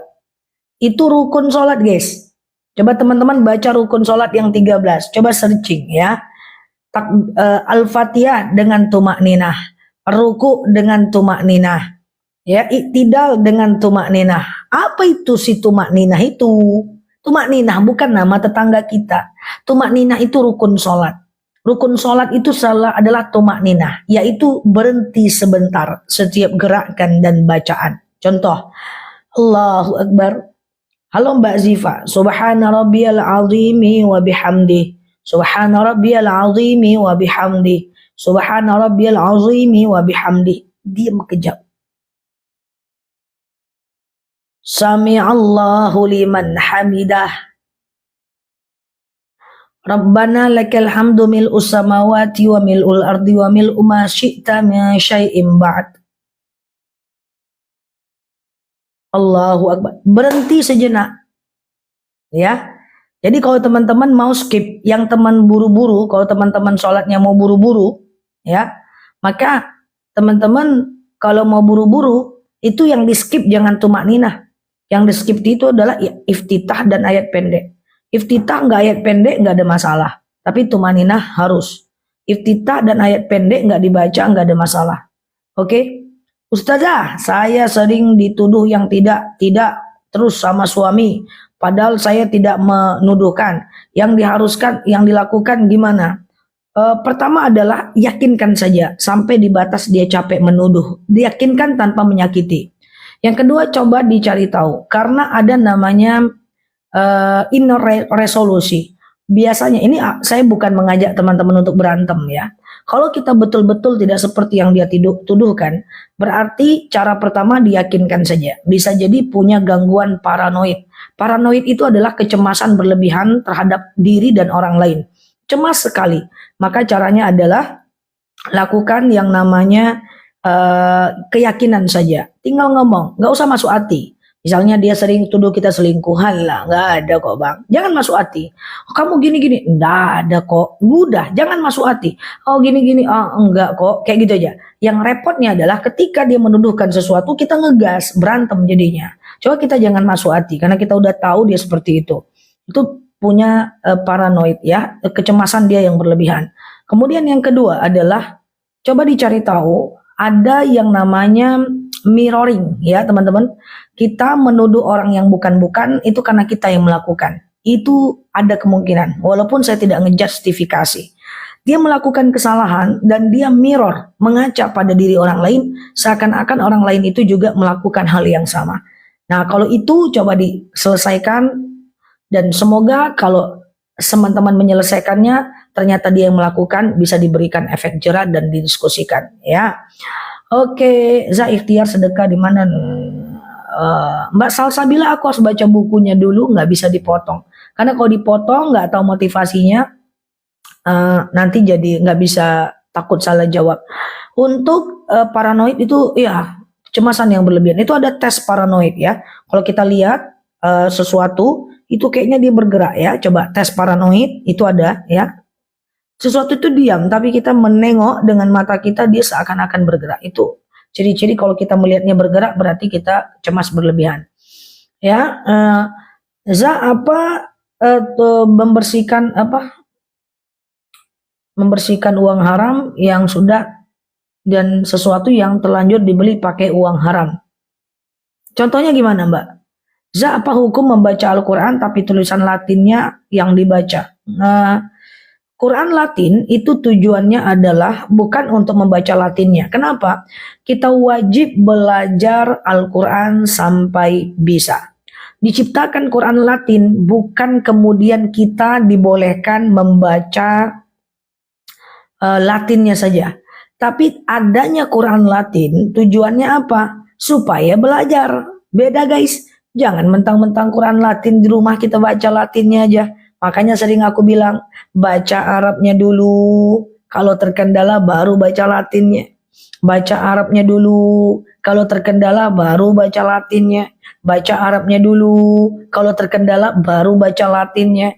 Itu rukun sholat guys. Coba teman-teman baca rukun sholat yang 13. Coba searching ya. Al-Fatihah dengan tumak ninah. Ruku dengan tumak ninah. Ya, iktidal dengan tumak ninah. Apa itu si tumak ninah itu? Tumak ninah bukan nama tetangga kita. Tumak ninah itu rukun sholat. Rukun sholat itu adalah tumak ninah, yaitu berhenti sebentar setiap gerakan dan bacaan. Contoh, Allahu Akbar. Halo Mbak Ziva. Subhana rabbiyal azimi wa bihamdi. Subhana rabbiyal azimi wa bihamdi. Subhana rabbiyal azimi wa bihamdi. Diam kejap. Sami'allahu liman hamidah. Rabbana lakal hamdu mil'us samawati wa mil'ul ardi wa mil'u ma syi'ta min syai'in ba'd. Allahu Akbar. Berhenti sejenak. Ya. Jadi kalau teman-teman mau skip, yang teman buru-buru, kalau teman-teman sholatnya mau buru-buru, ya, maka teman-teman kalau mau buru-buru, itu yang di skip jangan tumak ninah. Yang di skip itu adalah iftitah dan ayat pendek. Iftitah nggak ayat pendek nggak ada masalah. Tapi tumak ninah harus. Iftitah dan ayat pendek nggak dibaca nggak ada masalah. Oke? Ustazah, saya sering dituduh yang tidak terus sama suami. Padahal saya tidak menuduhkan. Yang diharuskan, yang dilakukan gimana? Pertama adalah yakinkan saja sampai di batas dia capek menuduh. Diyakinkan tanpa menyakiti. Yang kedua coba dicari tahu. Karena ada namanya inner resolusi. Biasanya ini saya bukan mengajak teman-teman untuk berantem ya. Kalau kita betul-betul tidak seperti yang dia tuduhkan, berarti cara pertama diyakinkan saja. Bisa jadi punya gangguan paranoid. Paranoid itu adalah kecemasan berlebihan terhadap diri dan orang lain. Cemas sekali. Maka caranya adalah lakukan yang namanya keyakinan saja. Tinggal ngomong, nggak usah masuk hati. Misalnya dia sering tuduh kita selingkuhan lah, nggak ada kok bang. Jangan masuk hati. Oh, kamu gini-gini, nggak ada kok. Udah, jangan masuk hati. Oh gini-gini, oh enggak kok. Kayak gitu aja. Yang repotnya adalah ketika dia menuduhkan sesuatu, kita ngegas, berantem jadinya. Coba kita jangan masuk hati, karena kita udah tahu dia seperti itu. Itu punya paranoid ya, kecemasan dia yang berlebihan. Kemudian yang kedua adalah, coba dicari tahu, ada yang namanya mirroring ya teman-teman. Kita menuduh orang yang bukan-bukan itu karena kita yang melakukan. Itu ada kemungkinan. Walaupun saya tidak ngejustifikasi. Dia melakukan kesalahan dan dia mirror, mengaca pada diri orang lain seakan-akan orang lain itu juga melakukan hal yang sama. Nah, kalau itu coba diselesaikan dan semoga kalau teman-teman menyelesaikannya ternyata dia yang melakukan bisa diberikan efek jerah dan didiskusikan ya. Oke, ikhtiar sedekah di mana? Mbak Salsabila aku harus baca bukunya dulu, nggak bisa dipotong. Karena kalau dipotong nggak tahu motivasinya, nanti jadi nggak bisa, takut salah jawab. Untuk paranoid itu ya kecemasan yang berlebihan. Itu ada tes paranoid ya. Kalau kita lihat sesuatu itu kayaknya dia bergerak ya. Coba tes paranoid itu ada ya. Sesuatu itu diam, tapi kita menengok dengan mata kita dia seakan-akan bergerak. Itu ciri-ciri kalau kita melihatnya bergerak berarti kita cemas berlebihan. Ya, membersihkan uang haram yang sudah dan sesuatu yang terlanjur dibeli pakai uang haram. Contohnya gimana, Mbak? Apa hukum membaca Al-Quran tapi tulisan Latinnya yang dibaca? Quran Latin itu tujuannya adalah bukan untuk membaca Latinnya. Kenapa? Kita wajib belajar Al-Quran sampai bisa. Diciptakan Quran Latin bukan kemudian kita dibolehkan membaca Latinnya saja. Tapi adanya Quran Latin tujuannya apa? Supaya belajar. Beda guys. Jangan mentang-mentang Quran Latin di rumah kita baca Latinnya aja. Makanya sering aku bilang, baca Arabnya dulu. Kalau terkendala baru baca Latinnya. Baca Arabnya dulu. Kalau terkendala baru baca Latinnya. Baca Arabnya dulu. Kalau terkendala baru baca Latinnya.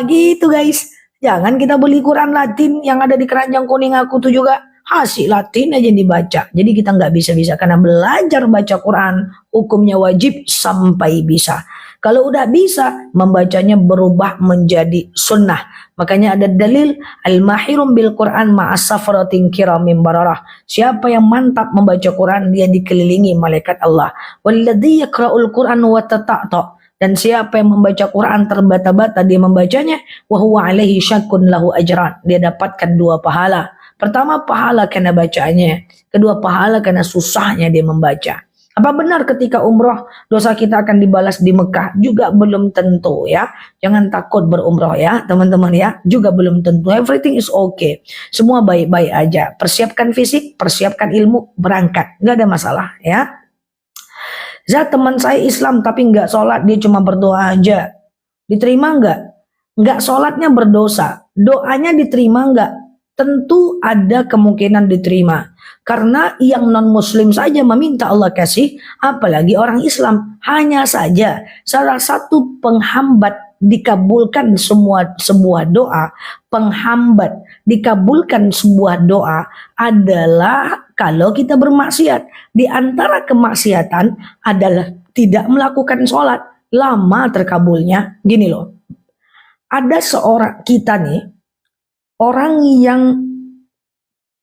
Gitu guys. Jangan kita beli Quran Latin yang ada di keranjang kuning aku tuh juga. Hasil Latin aja dibaca. Jadi kita nggak bisa-bisa. Karena belajar baca Quran, hukumnya wajib sampai bisa. Kalau udah bisa, membacanya berubah menjadi sunnah. Makanya ada dalil, al-mahirum bil Quran ma'asafaratin kiramin bararah. Siapa yang mantap membaca Quran, dia dikelilingi malaikat Allah. Walladhi yakra'ul Quran wa tata'ta. Dan siapa yang membaca Quran terbata-bata, dia membacanya, wa huwa alaihi syakun lahu ajran. Dia dapatkan 2 pahala. Pertama, pahala karena bacaannya. Kedua, pahala karena susahnya dia membaca. Apa benar ketika umroh dosa kita akan dibalas di Mekah? Juga belum tentu ya. Jangan takut berumroh ya teman-teman ya. Juga belum tentu. Everything is okay. Semua baik-baik aja. Persiapkan fisik, persiapkan ilmu, berangkat. Nggak ada masalah ya. Zat teman saya Islam tapi nggak sholat, dia cuma berdoa aja. Diterima nggak? Nggak sholatnya berdosa. Doanya diterima nggak? Tentu ada kemungkinan diterima. Karena yang non-muslim saja meminta Allah kasih, apalagi orang Islam. Hanya saja salah satu penghambat dikabulkan sebuah doa, penghambat dikabulkan sebuah doa adalah kalau kita bermaksiat. Di antara kemaksiatan adalah tidak melakukan sholat. Lama terkabulnya. Gini loh, ada seorang kita nih, orang yang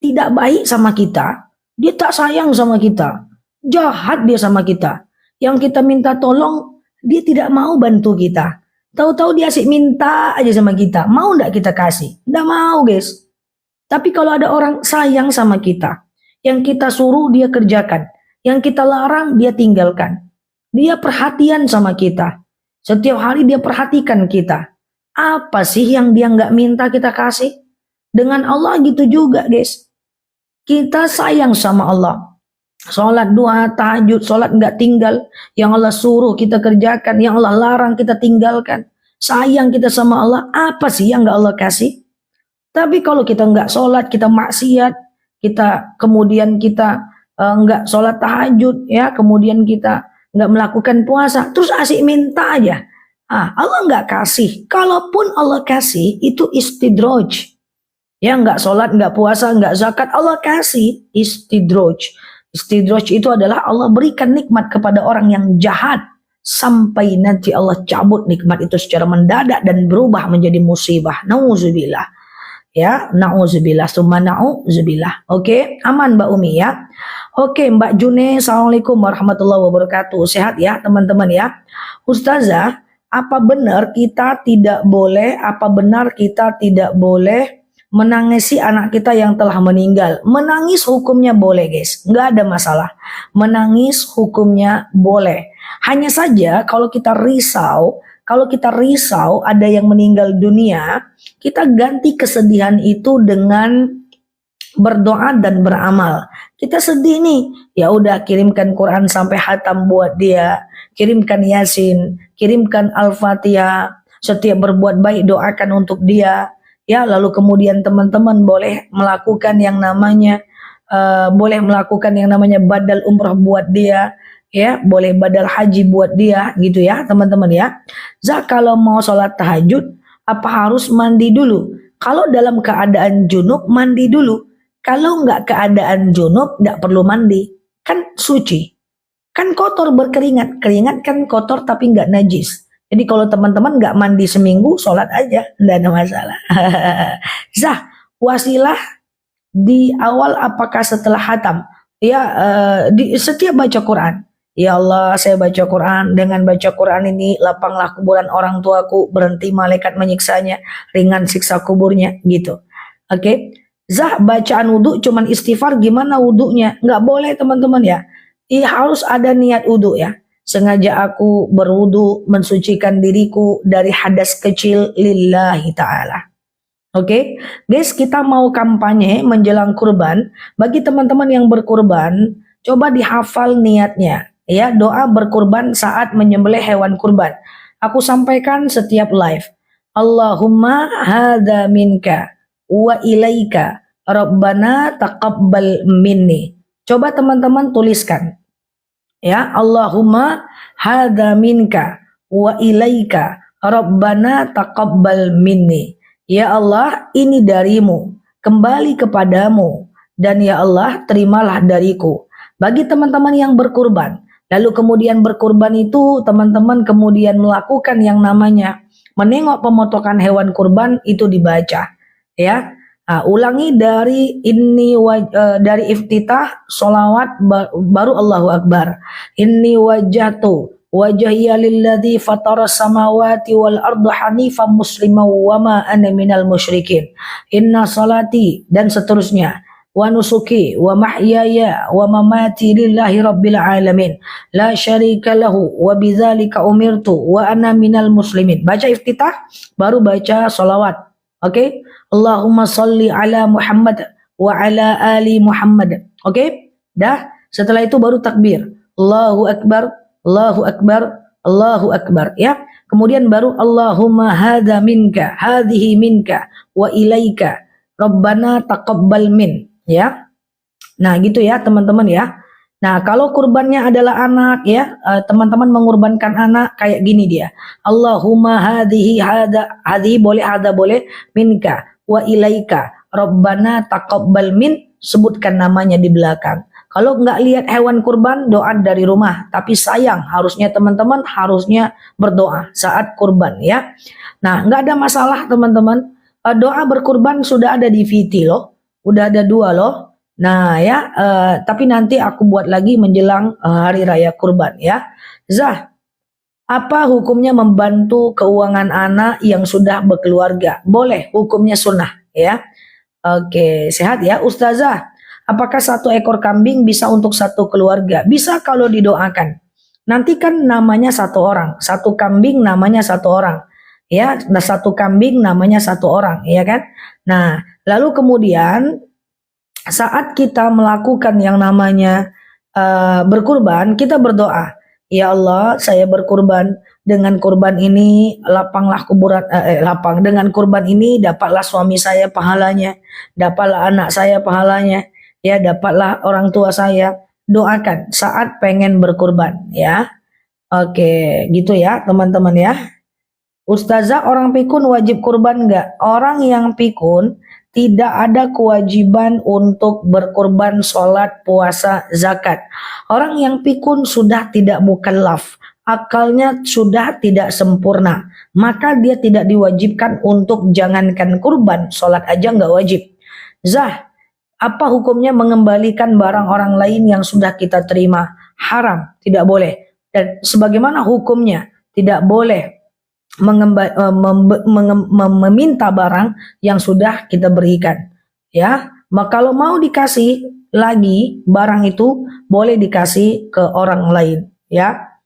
tidak baik sama kita, dia tak sayang sama kita, jahat dia sama kita. Yang kita minta tolong, dia tidak mau bantu kita. Tahu-tahu dia asik minta aja sama kita, mau ndak kita kasih? Ndak mau guys. Tapi kalau ada orang sayang sama kita, yang kita suruh dia kerjakan, yang kita larang dia tinggalkan. Dia perhatian sama kita, setiap hari dia perhatikan kita. Apa sih yang dia nggak minta kita kasih? Dengan Allah gitu juga guys. Kita sayang sama Allah. Sholat, doa, tahajud, sholat nggak tinggal. Yang Allah suruh kita kerjakan, yang Allah larang kita tinggalkan. Sayang kita sama Allah, apa sih yang nggak Allah kasih? Tapi kalau kita nggak sholat, kita maksiat, kemudian kita nggak sholat tahajud, ya, kemudian kita nggak melakukan puasa, terus asik minta aja. Allah nggak kasih. Kalaupun Allah kasih, itu istidraj. Ya, nggak sholat, nggak puasa, nggak zakat, Allah kasih istidraj. Istidraj itu adalah Allah berikan nikmat kepada orang yang jahat sampai nanti Allah cabut nikmat itu secara mendadak dan berubah menjadi musibah. Nauzubillah. Ya, nauzubillah, summa nauzubillah. Oke, aman Mbak Umi ya. Oke, Mbak June, assalamualaikum warahmatullahi wabarakatuh. Sehat ya teman-teman ya. Ustazah, apa benar kita tidak boleh menangisi anak kita yang telah meninggal? Menangis hukumnya boleh guys, nggak ada masalah. Menangis hukumnya boleh. Hanya saja kalau kita risau ada yang meninggal dunia, kita ganti kesedihan itu dengan berdoa dan beramal. Kita sedih nih, ya udah kirimkan Quran sampai hatam buat dia, kirimkan Yasin, kirimkan Al-Fatihah, setiap berbuat baik doakan untuk dia. Ya, lalu kemudian teman-teman boleh melakukan yang namanya badal umrah buat dia, ya, boleh badal haji buat dia, gitu ya, teman-teman ya. Kalau mau sholat tahajud, apa harus mandi dulu? Kalau dalam keadaan junub, mandi dulu. Kalau nggak keadaan junub, nggak perlu mandi, kan suci, kan kotor berkeringat, keringat kan kotor tapi nggak najis. Jadi kalau teman-teman nggak mandi seminggu, sholat aja, nggak ada masalah. Zah, wasilah di awal apakah setelah hatam? Ya, di setiap baca Quran. Ya Allah, saya baca Quran, dengan baca Quran ini lapanglah kuburan orang tuaku, berhenti malaikat menyiksanya, ringan siksa kuburnya, gitu. Oke. Zah, bacaan wudhu cuman istighfar, gimana wudhunya? Nggak boleh teman-teman ya. Harus ada niat wudhu ya. Sengaja aku berwudu mensucikan diriku dari hadas kecil lillahi ta'ala. Oke, guys, kita mau kampanye menjelang kurban. Bagi teman-teman yang berkurban, coba dihafal niatnya. Ya, doa berkurban saat menyembelih hewan kurban. Aku sampaikan setiap live. Allahumma hadza minka wa ilaika rabbana taqabbal minni. Coba teman-teman tuliskan. Ya, Allahumma hadza minka wa ilaika rabbana taqabbal minni. Ya Allah, ini darimu, kembali kepadamu, dan ya Allah, terimalah dariku. Bagi teman-teman yang berkurban, lalu kemudian berkurban itu teman-teman kemudian melakukan yang namanya menengok pemotongan hewan kurban, itu dibaca ya. Ulangi dari dari iftitah sholawat baru Allahu Akbar. Inni wajjahtu wajhiya lilladzi fataras samawati wal arda hanifan musliman wa ma ana minal musyrikin. Inna salati, dan seterusnya. wa nusuki wa mahyaya wa mamati lillahi rabbil alamin la syarika lahu wa bidzalika umirtu wa ana minal muslimin. Baca iftitah baru baca sholawat. Oke? Allahumma sholli ala Muhammad wa ala ali Muhammad. Oke? Dah, setelah itu baru takbir. Allahu akbar, Allahu akbar, Allahu akbar, ya. Kemudian baru Allahumma hadza minka, hadhihi minka wa ilaika Rabbana taqabbal min, ya. Nah, gitu ya, teman-teman ya. Nah, kalau kurbannya adalah anak ya, teman-teman mengorbankan anak kayak gini dia. Allahumma hadhihi hadza, hadhihi boleh, hadza boleh, minka wa ilaika Rabbana taqabbal min, sebutkan namanya di belakang. Kalau nggak lihat hewan kurban, doa dari rumah. Tapi sayang, harusnya teman-teman harusnya berdoa saat kurban ya. Nah, nggak ada masalah teman-teman. Doa berkurban sudah ada di VT loh. Udah ada 2 loh. Nah ya, tapi nanti aku buat lagi menjelang hari raya kurban ya. Zah, apa hukumnya membantu keuangan anak yang sudah berkeluarga? Boleh, hukumnya sunnah ya. Oke, sehat ya Ustazah. Apakah 1 ekor kambing bisa untuk 1 keluarga? Bisa kalau didoakan. Nanti kan namanya 1 orang. 1 kambing namanya 1 orang. Ya, 1 kambing namanya 1 orang, ya kan? Nah, lalu kemudian saat kita melakukan yang namanya berkurban, kita berdoa. Ya Allah, saya berkurban. Dengan kurban ini lapanglah kuburan, dengan kurban ini dapatlah suami saya pahalanya, dapatlah anak saya pahalanya. Ya, dapatlah orang tua saya. Doakan saat pengen berkurban ya. Oke, gitu ya teman-teman ya. Ustazah, orang pikun wajib kurban enggak? Orang yang pikun tidak ada kewajiban untuk berkurban, sholat, puasa, zakat. Orang yang pikun sudah tidak mukallaf, akalnya sudah tidak sempurna, maka dia tidak diwajibkan untuk jangankan kurban, sholat aja nggak wajib. Zah, apa hukumnya mengembalikan barang orang lain yang sudah kita terima? Haram, tidak boleh. Dan sebagaimana hukumnya tidak boleh meminta barang yang sudah kita berikan. Ya, maka kalau mau dikasih lagi barang itu boleh dikasih ke orang lain. Ya,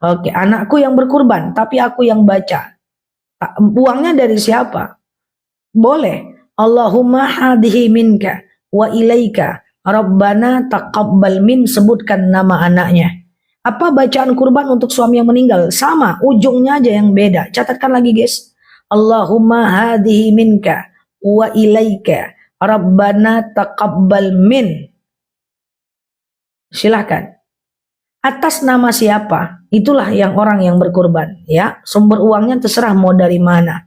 oke. Anakku yang berkurban, tapi aku yang baca. Uangnya dari siapa? Boleh. Allahumma hadhihi minka wa ilaika Rabbana taqabbal min, sebutkan nama anaknya. Apa bacaan kurban untuk suami yang meninggal? Sama, ujungnya aja yang beda. Catatkan lagi guys. Allahumma hadhihi minka wa ilaika Rabbana taqabbal min. Silahkan. Atas nama siapa? Itulah yang orang yang berkurban ya. Sumber uangnya terserah mau dari mana.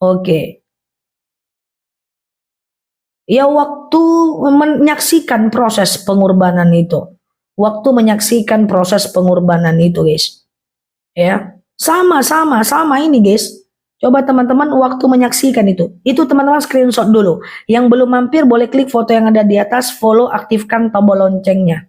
Oke. Ya, waktu menyaksikan proses pengorbanan itu. Waktu menyaksikan proses pengorbanan itu guys. Ya, sama ini guys. Coba teman-teman waktu menyaksikan itu. Itu teman-teman screenshot dulu. Yang belum mampir boleh klik foto yang ada di atas, follow, aktifkan tombol loncengnya.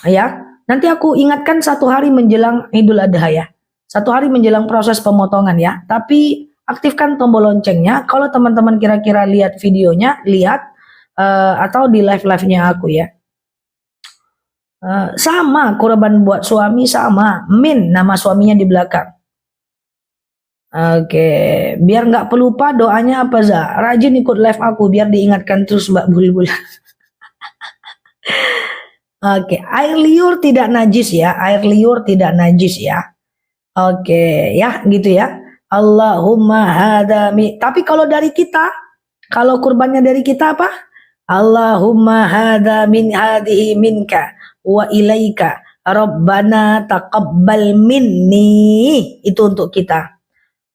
Ya, nanti aku ingatkan 1 hari menjelang Idul Adha ya. 1 hari menjelang proses pemotongan ya. Tapi aktifkan tombol loncengnya. Kalau teman-teman kira-kira lihat videonya, lihat atau di live-nya aku ya. Sama, kurban buat suami sama. Min, nama suaminya di belakang. Oke, biar nggak pelupa doanya apa Za? Rajin ikut live aku biar diingatkan terus Mbak Bulbul. Oke, air liur tidak najis ya. Air liur tidak najis ya. Oke, ya gitu ya. Allahumma hadami. Tapi kalau dari kita, kalau kurbannya dari kita apa? Allahumma hadha min hadhihi minka wa ilaika Rabbana taqabbal minni. Itu untuk kita.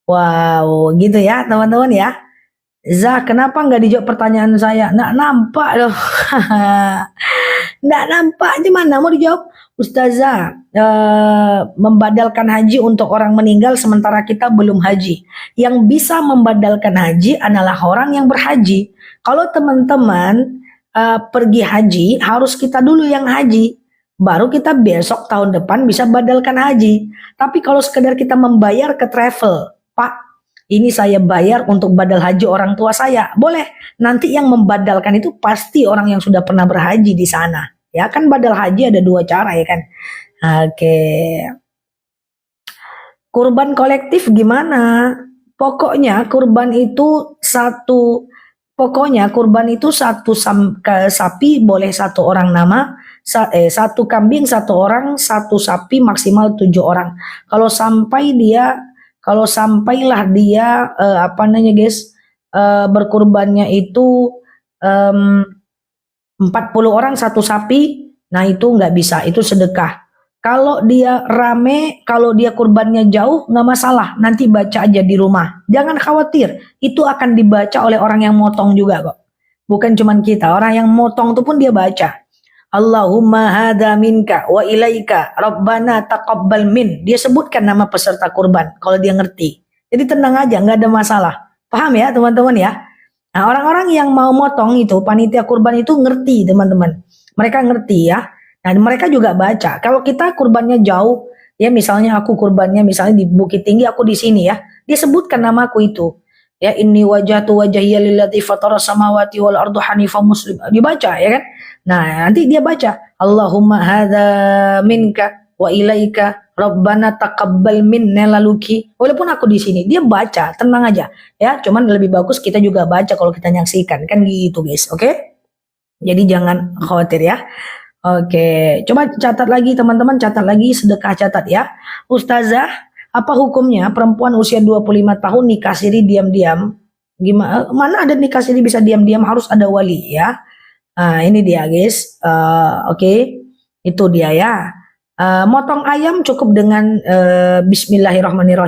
Wow, gitu ya teman-teman ya. Zah, kenapa nggak dijawab pertanyaan saya? Nggak nampak loh. Nggak nampak, gimana mau dijawab? Ustazah, membadalkan haji untuk orang meninggal sementara kita belum haji. Yang bisa membadalkan haji adalah orang yang berhaji. Kalau teman-teman pergi haji, harus kita dulu yang haji. Baru kita besok tahun depan bisa badalkan haji. Tapi kalau sekedar kita membayar ke travel, Pak, ini saya bayar untuk badal haji orang tua saya. Boleh. Nanti yang membadalkan itu pasti orang yang sudah pernah berhaji di sana. Ya kan badal haji ada dua cara ya kan. Oke. Kurban kolektif gimana? Pokoknya kurban itu satu sapi boleh satu orang nama, satu kambing satu orang, satu sapi maksimal 7 orang. Kalau sampailah dia guys, berkurbannya itu 40 orang satu sapi, nah itu nggak bisa, itu sedekah. Kalau dia rame, kalau dia kurbannya jauh, nggak masalah. Nanti baca aja di rumah. Jangan khawatir, itu akan dibaca oleh orang yang motong juga kok. Bukan cuman kita, orang yang motong itu pun dia baca. Allahumma hadza minka wa ilaika rabbana taqabbal min. Dia sebutkan nama peserta kurban kalau dia ngerti. Jadi tenang aja, nggak ada masalah. Paham ya teman-teman ya? Nah, orang-orang yang mau motong itu, panitia kurban itu ngerti teman-teman. Mereka ngerti ya. Nah, mereka juga baca. Kalau kita kurbannya jauh, ya misalnya aku kurbannya misalnya di Bukit Tinggi, aku di sini ya. Dia sebutkan namaku itu. Ya, inni wajhatu wajhiya lillati fatara samawati wal ardu hanifan muslim. Dibaca ya kan? Nah, nanti dia baca Allahumma hadza minka wa ilaika rabbana taqabbal minna laluki. Walaupun aku di sini, dia baca, tenang aja. Ya, cuman lebih bagus kita juga baca kalau kita nyaksikan kan gitu, guys. Oke? Jadi jangan khawatir ya. Oke, coba catat lagi teman-teman, catat lagi, sedekah catat ya. Ustazah, apa hukumnya perempuan usia 25 tahun nikah siri diam-diam? Gimana? Mana ada nikah siri bisa diam-diam, harus ada wali ya. Nah, ini dia guys. Oke, itu dia ya. Motong ayam cukup dengan Bismillahirrahmanirrahim.